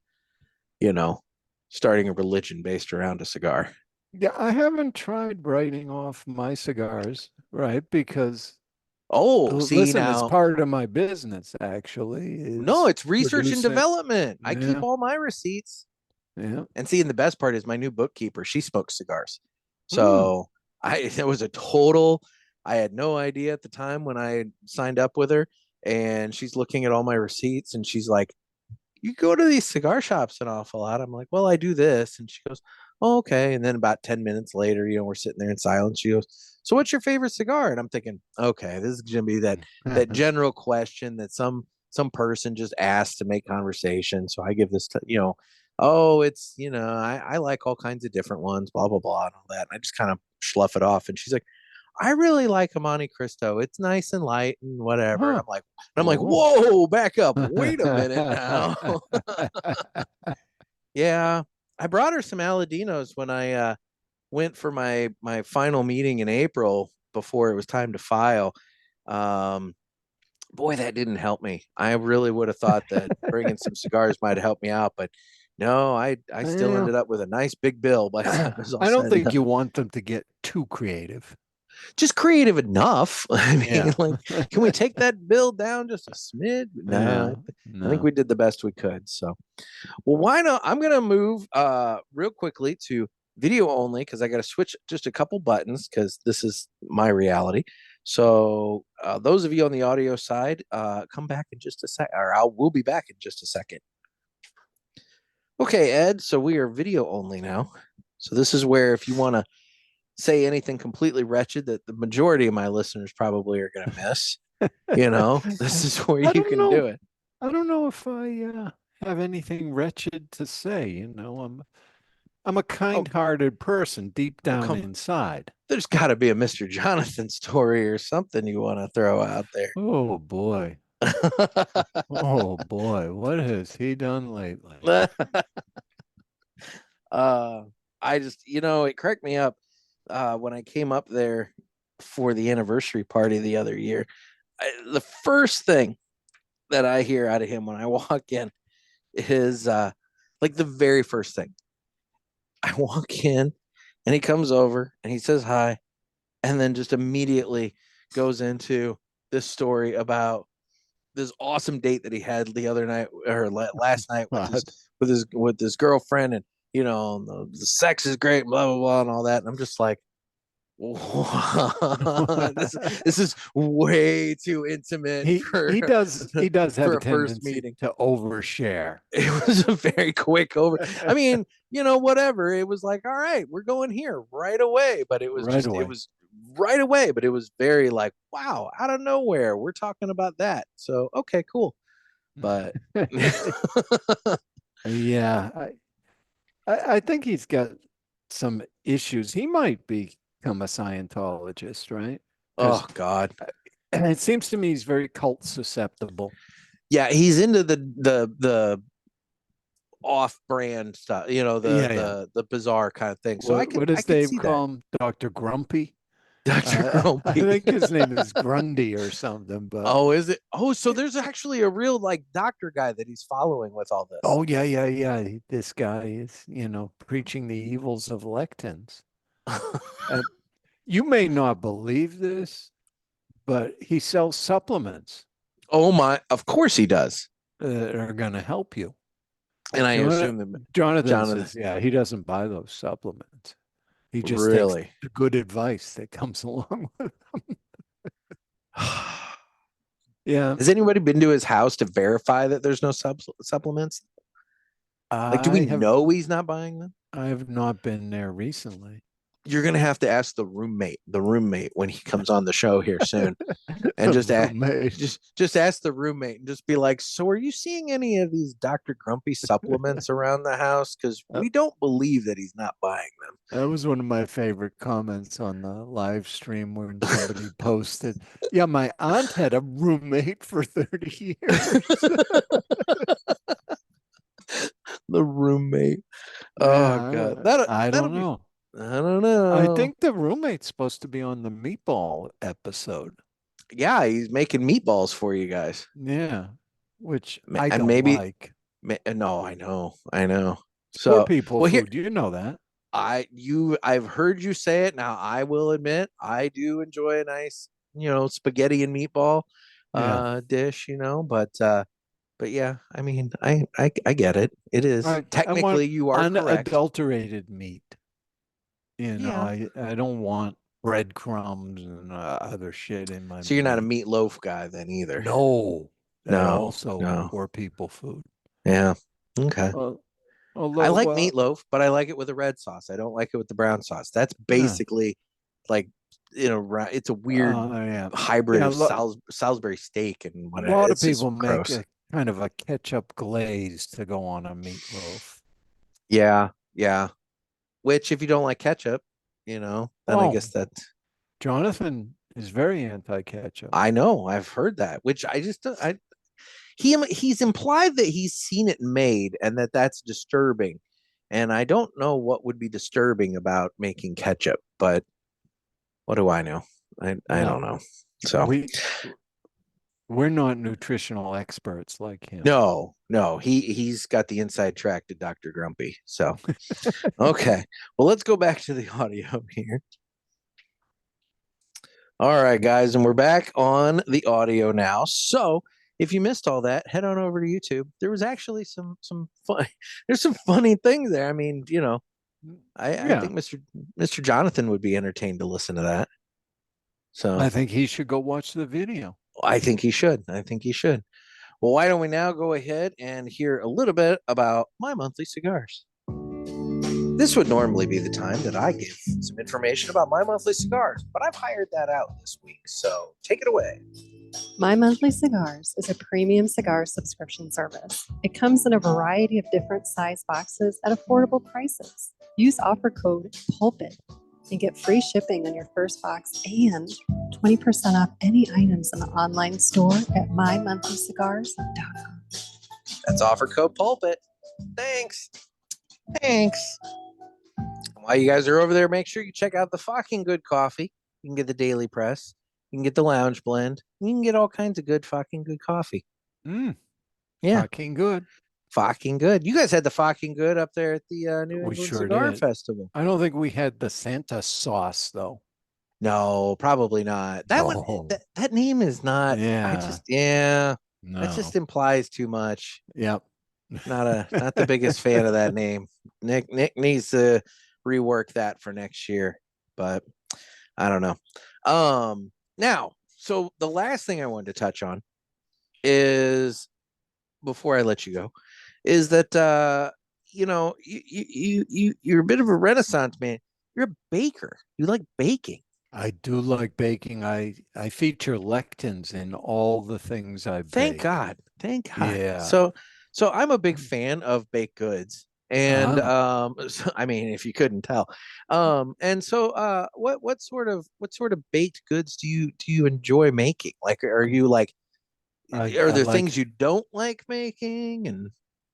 starting a religion based around a cigar. Yeah, I haven't tried writing off my cigars, right? Because Oh, see listen, now. it's part of my business actually. No, it's research and producing- development. I keep Yeah. all my receipts. Yeah. And see, and the best part is my new bookkeeper, she smokes cigars. So it was a total, I had no idea at the time when I signed up with her, and she's looking at all my receipts and she's like, you go to these cigar shops an awful lot. I'm like, well, I do this. And she goes, oh, okay. And then about 10 minutes later, we're sitting there in silence. She goes, so what's your favorite cigar? And I'm thinking, okay, this is going to be that general question that some person just asked to make conversation. So I give this to, oh, it's, I like all kinds of different ones, blah, blah, blah, and all that. And I just kind of slough it off. And she's like, I really like a Monte Cristo. It's nice and light and whatever. Huh. I'm like, whoa, back up. Wait a minute now. Yeah. I brought her some Aladinos when I went for my final meeting in April before it was time to file. Boy, that didn't help me. I really would have thought that bringing some cigars might have helped me out, but no, I still ended up with a nice big bill by the time it was all I don't said and think done. you want them to get too creative. Just creative enough. I mean, Yeah. like, can we take that bill down just a smidge? No, I think we did the best we could. So, well, why not? I'm gonna move real quickly to video only because I got to switch just a couple buttons because this is my reality. So, those of you on the audio side, come back in just a sec, or we'll be back in just a second. Okay, Ed. So we are video only now. So this is where if you want to say anything completely wretched that the majority of my listeners probably are going to miss, this is where you can do it. I don't know if I have anything wretched to say. I'm a kind-hearted person deep down inside. there's got to be a Mr. Jonathan story or something you want to throw out there. Oh boy. Oh boy. What has he done lately? I just, it cracked me up when I came up there for the anniversary party the other year. The first thing that I hear out of him when I walk in is like the very first thing. I walk in and he comes over and he says hi, and then just immediately goes into this story about this awesome date that he had the other night or last night with his girlfriend, and the sex is great, blah blah blah, and all that. And I'm just like, this is way too intimate He does have for a a first tendency meeting. to overshare. It was a very quick over. I mean, whatever. It was like, all right, we're going here right away. But it was Right away. it was right away. But it was very like, wow, out of nowhere, we're talking about that. So okay, cool. But Yeah, I think he's got some issues. He might become a Scientologist, right? oh God, And it seems to me he's very cult susceptible. yeah, he's into the off-brand stuff. The bizarre kind of thing. So What does I could Dave see call him? Dr. Grumpy? Dr. I Grumpy. think his name is Grundy or something, but Oh, is it? Oh, so there's actually a real like doctor guy that he's following with all this. oh yeah. This guy is, preaching the evils of lectins. You may not believe this, but he sells supplements Oh my! Of course he does. that are going to help you. And I Jonathan- assume that Jonathan says, yeah, he doesn't buy those supplements. He just really. takes the good advice that comes along with Yeah. Has anybody been to his house to verify that there's no supplements? Like, do we know he's not buying them? I have not been there recently. You're gonna have to ask the roommate when he comes on the show here soon, and The just ask, roommate. just ask the roommate and just be like, "So, are you seeing any of these Dr. Grumpy supplements around the house? Because we don't believe that he's not buying them." That was one of my favorite comments on the live stream when somebody posted, yeah, my aunt had a roommate for 30 years. The roommate. Yeah, Oh God, I that'll don't be- know. I don't know. I think the roommate's supposed to be on the meatball episode. Yeah, he's making meatballs for you guys. Yeah, which Ma- I and don't maybe- like. No, I know. Poor So people well, food. You know that. I've heard you say it. Now I will admit I do enjoy a nice, spaghetti and meatball dish, but yeah, I mean, I get it. It is I want technically you are correct. unadulterated meat. Yeah. I don't want breadcrumbs and other shit in my So you're not a meat. meatloaf guy then either. No, that No, also no. poor people food. Yeah. Okay. Although, I like meatloaf, but I like it with a red sauce. I don't like it with the brown sauce. That's basically like, it's a weird yeah. hybrid Yeah, of Salisbury steak and A whatever. lot of It's just people make gross. a kind of a ketchup glaze to go on a meatloaf. Yeah, yeah. Which, if you don't like ketchup, then I guess that Jonathan is very anti-ketchup. I know I've heard that. Which he's implied that he's seen it made and that's disturbing, and I don't know what would be disturbing about making ketchup, but what do I know? I don't know. So we're not nutritional experts like him. no, he's got the inside track to Dr. Grumpy. So okay, well, let's go back to the audio here. All right, guys, and we're back on the audio now. So if you missed all that, head on over to YouTube. There was actually some fun. There's some funny things there. I mean, I think Mr. Jonathan would be entertained to listen to that. So I think he should go watch the video. I think he should. Well, why don't we now go ahead and hear a little bit about My Monthly Cigars? This would normally be the time that I give some information about My Monthly Cigars, but I've hired that out this week, so take it away. My Monthly Cigars is a premium cigar subscription service. It comes in a variety of different size boxes at affordable prices. Use offer code PULPIT and get free shipping on your first box and 20% off any items in the online store at mymonthlycigars.com. That's offer code Pulpit. Thanks. Thanks. While you guys are over there, make sure you check out the fucking good coffee. You can get the Daily Press. You can get the Lounge Blend. You can get all kinds of good fucking good coffee. Yeah. Fucking good. Fucking good. You guys had the fucking good up there at the New We England sure Cigar did. Festival. I don't think we had the Santa sauce though. No, probably not. That one, Oh. that name is not. Yeah. That just No. implies too much. Yep. Not the biggest fan of that name. Nick needs to rework that for next year, but I don't know. Now, so the last thing I wanted to touch on is, before I let you go, is that you're a bit of a renaissance man. You're a baker. You like baking. I do like baking. I feature lectins in all the things I Thank bake. God. Thank God. Yeah. So I'm a big fan of baked goods. And so, I mean, if you couldn't tell. And so what sort of baked goods do you enjoy making? Like, are you like, I are there like, things you don't like making? And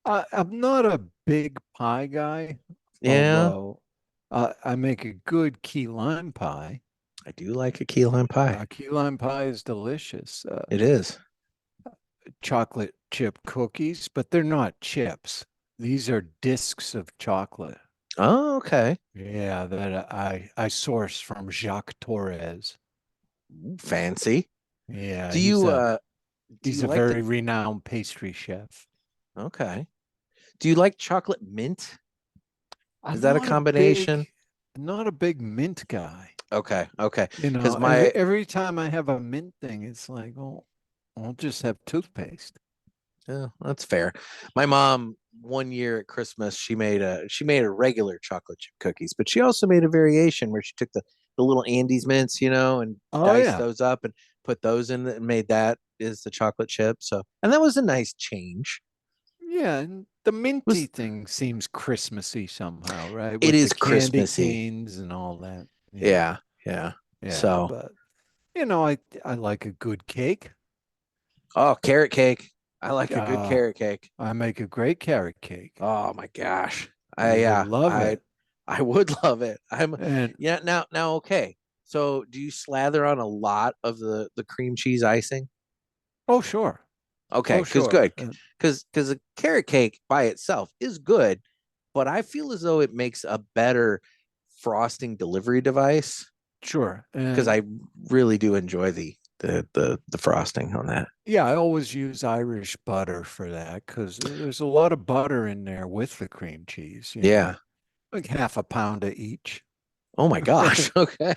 I'm not a big pie guy, yeah, although I make a good key lime pie. I do like a key lime pie. Key lime pie is delicious. It is. Chocolate chip cookies, but they're not chips. These are discs of chocolate. Oh, okay. Yeah, that I source from Jacques Torres. Fancy. Yeah, Do you he's a like very renowned pastry chef. Okay. Do you like chocolate mint? I'm Is that a not combination? Not a big mint guy. Okay. You know, 'Cause every time I have a mint thing, it's like, oh, I'll just have toothpaste. Yeah, that's fair. My mom, one year at Christmas, she made a regular chocolate chip cookies, but she also made a variation where she took the little Andes mints, and Oh diced yeah, those up and put those in and made that is the chocolate chip. So, and that was a nice change. yeah. And the minty Was thing seems Christmassy somehow, right? It With the is candy Christmassy. canes and all that. Yeah. Yeah. So, But I like a good cake. oh, carrot cake. I like a good carrot cake. I make a great carrot cake. Oh my gosh. You would love it. I would love it. And Now okay. So do you slather on a lot of the cream cheese icing? oh sure. Okay, Oh, because sure. good. Because a carrot cake by itself is good, but I feel as though it makes a better frosting delivery device. Sure. Because I really do enjoy the frosting on that. Yeah, I always use Irish butter for that because there's a lot of butter in there with the cream cheese. Yeah. Like half a pound of each. Oh my gosh. Okay.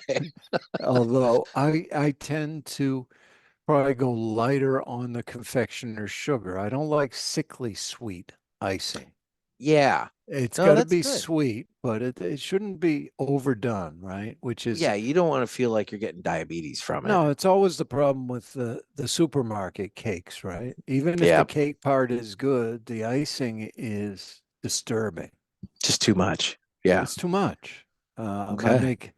Although I tend to probably go lighter on the confectioner's sugar. I don't like sickly sweet icing. Yeah. It's No, got to that's be good. sweet, but it shouldn't be overdone, right? Which is Yeah, you don't want to feel like you're getting diabetes from it. no, it's always the problem with the supermarket cakes, right? Even if Yeah. the cake part is good, the icing is disturbing. Just too much. Yeah. It's too much. I Okay.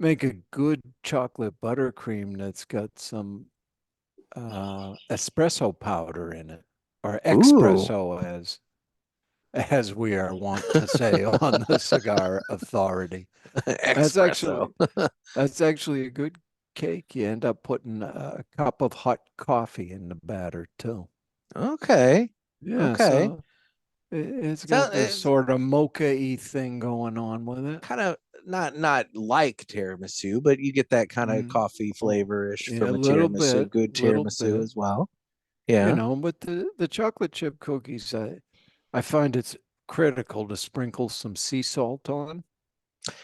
make a good chocolate buttercream that's got some espresso powder in it, or Ooh. espresso as we are wont to say on the Cigar Authority. Espresso. That's actually a good cake. You end up putting a cup of hot coffee in the batter too. Okay. Yeah, Okay. so it's got this sort of mocha-y thing going on with it. Kind of not like tiramisu, but you get that kind of coffee flavor-ish Yeah, from a a little tiramisu. bit, Good little tiramisu bit. as well. Yeah. With the chocolate chip cookies, I find it's critical to sprinkle some sea salt on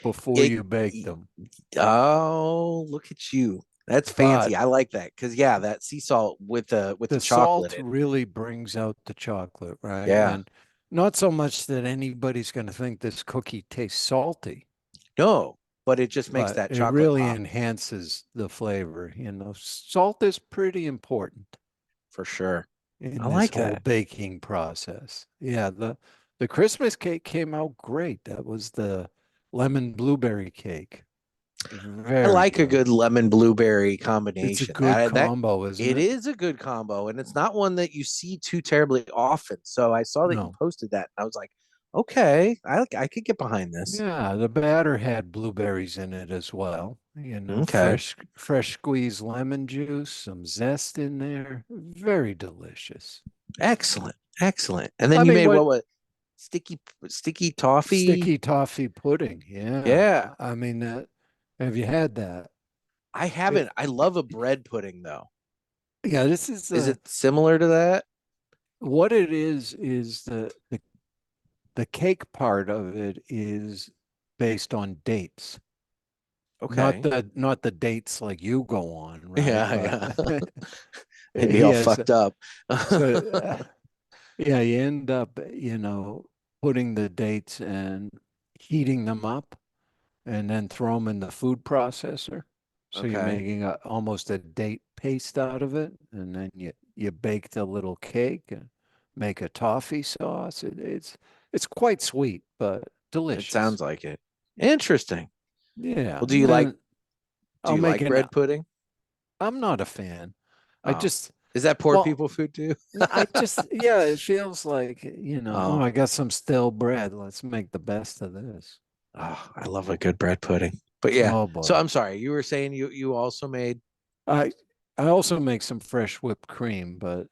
before you bake them. Oh, look at you. That's fancy. I like that because that sea salt with the chocolate. Salt really brings out the chocolate, right? Yeah. And not so much that anybody's going to think this cookie tastes salty. No, but it just makes that chocolate. It really pop. enhances the flavor. Salt is pretty important for sure. In I this like whole that baking process. Yeah, the Christmas cake came out great. That was the lemon blueberry cake. Very I like a good. good lemon blueberry It's a combination. good combo, isn't It it? is a good combo, and it's not one that you see too terribly often. So I saw that you No. posted that, and I was like, okay, I could get behind this. Yeah, the batter had blueberries in it as well. You know, Okay, fresh squeezed lemon juice, some zest in there. Very delicious. excellent, excellent. And then I you mean, made what sticky toffee. sticky toffee pudding? Yeah. Yeah, I mean, have you had that? I It, haven't. I love a bread pudding though. yeah, this is Is it similar to that? what it is the cake part of it is based on dates. Okay. Not the dates like you go on, right? Yeah, yeah. But They'd be he all has fucked up. so yeah, you end up, putting the dates and heating them up and then throw them in the food processor. So you're Okay. making almost a date paste out of it, and then you bake the little cake and make a toffee sauce. It's quite sweet, but It delicious. sounds like it. Interesting. Yeah, Well, and then do I'll you make like an. bread pudding? I'm not a fan. I Oh. just Is that poor well, people food too? I just yeah, it feels like Oh, I got some stale bread. Let's make the best of this. oh, I love a good bread pudding. But yeah, Oh so boy. I'm sorry, you were saying you also made I I also make some fresh whipped cream, but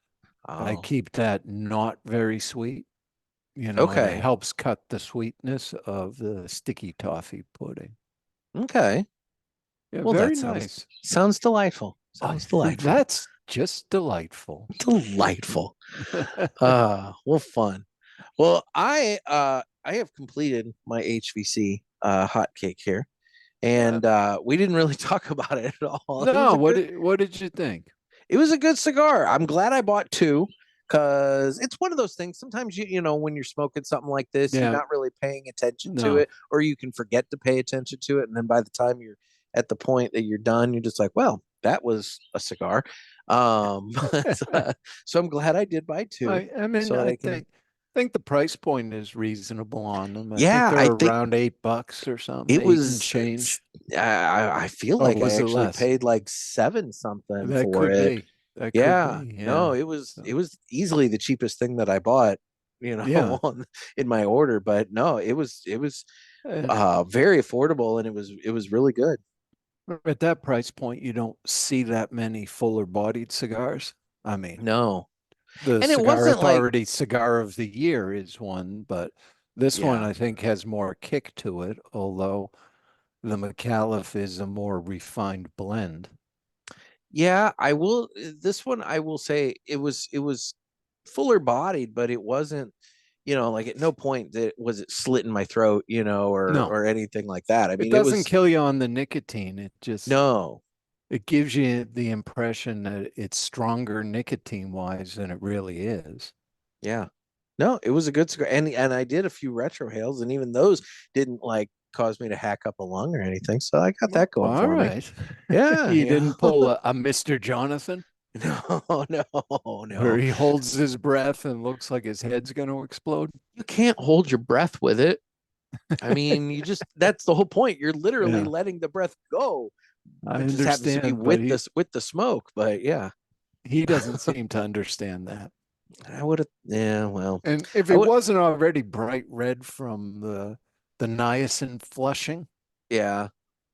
I oh, keep that not very sweet, and it okay. helps cut the sweetness of the sticky toffee pudding. Okay. Yeah, Well, very that sounds nice. sounds delightful. Oh, Sounds delightful. that's just delightful. Delightful. Well, fun. Well, I have completed my HVC hot cake here. Uh, And we didn't really talk about it at all. no, what did you think? It was a good cigar. I'm glad I bought two because it's one of those things. Sometimes when you're smoking something like this, you're Yeah, not really paying attention to no. it, or you can forget to pay attention to it, and then by the time you're at the point that you're done, you're just like, well, that was a cigar. But, so I'm glad I did buy two I mean, so that I I can. think the price point is reasonable on them. I think Yeah, they're I think around $8 or something, it eight and was. change. I feel Or like I was it actually less? paid like seven something That for could it. be. That could Yeah, be. no, Yeah. it So, was easily the cheapest thing that I bought, yeah. in my order. But no, it was And very affordable, and it was really good. at that price point, you don't see that many fuller bodied cigars. I mean, No, the and it Cigar wasn't like Authority Cigar of the Year is one, but this one yeah, I think has more kick to it, although the McAuliffe is a more refined blend. yeah. I will. This one I will say it was fuller bodied, but it wasn't. Like at no point that was it slit in my throat, or No, or anything like that. I it mean, it doesn't was kill you on the nicotine. no, It gives you the impression that it's stronger nicotine wise than it really is. yeah. No, it was a good cigar, and I did a few retro hails, and even those didn't like cause me to hack up a lung or anything. So I got that going All for me. right. Yeah, You didn't pull a Mr. Jonathan no, no, where no. he holds his breath and looks like his head's going to explode. You can't hold your breath with it. I mean, that's the whole point. You're literally Yeah, letting the breath go. I It just happens to be understand, but with the smoke. But yeah, he doesn't seem to understand that. I would have. Yeah, well, And if I it would. wasn't already bright red from the niacin flushing, Yeah,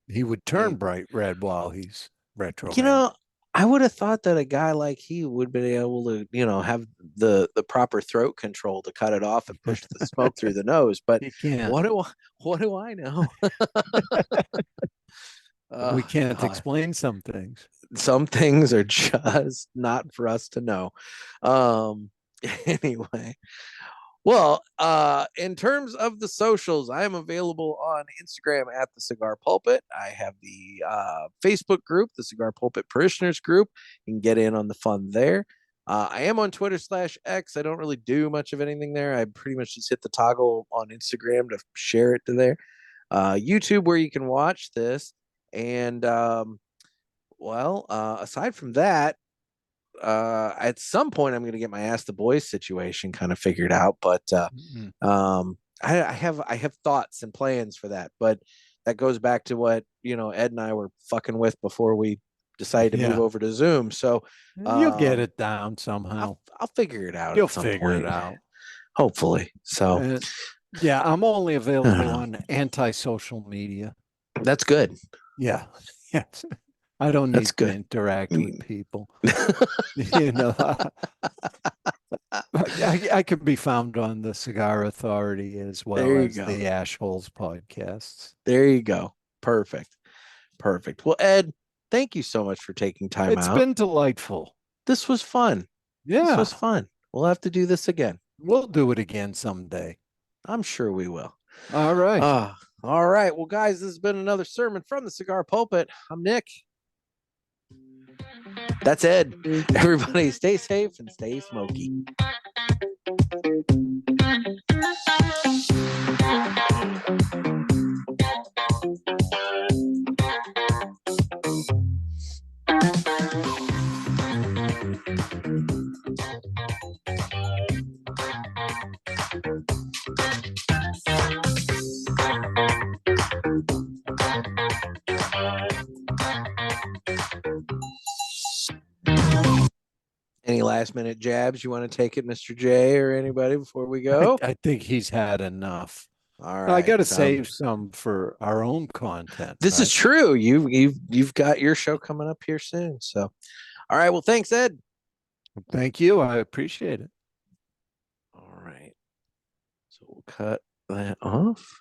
he would turn maybe. bright red while he's You retrohaling. know, I would have thought that a guy like he would be able to, have the proper throat control to cut it off and push the smoke through the nose. But He can't. what do I, what do I know? We Oh can't God, explain some things. some things are just not for us to know. Um, anyway, well, in terms of the socials, I am available on Instagram at the Cigar Pulpit. I have the Facebook group, the Cigar Pulpit Parishioners group. You can get in on the fun there. I am on Twitter/X. I don't really do much of anything there. I pretty much just hit the toggle on Instagram to share it to there. YouTube, where you can watch this. And aside from that, at some point I'm going to get my Ask the Boys situation kind of figured out, but Mm. I have thoughts and plans for that. But that goes back to what, Ed and I were fucking with before we decided to move Yeah. over to Zoom. So You'll get it down somehow. I'll figure it out You'll at some figure point. it out. Hopefully. So And yeah, I'm only available know. on anti-social media. that's good. Yeah. Yes. I don't That's need to good. interact with people. You know, I could be found on the Cigar Authority as well There you as go. the Ashholes podcasts. There you go. Perfect. Well, Ed, thank you so much for taking time It's out. been delightful. This was fun. This Yeah. was fun. We'll have to do this again. We'll do it again someday. I'm sure we will. All right. All right. Well, guys, this has been another sermon from the Cigar Pulpit. I'm Nick. That's Ed. Everybody stay safe and stay smoky. Any last minute jabs you want to take it, Mr. J, or anybody before we go? I think he's had enough. All I right. got to save some for our own content. This is true. You've got your show coming up here soon. So, all right. Well, thanks, Ed. Thank you. I appreciate it. All right. So we'll cut that off.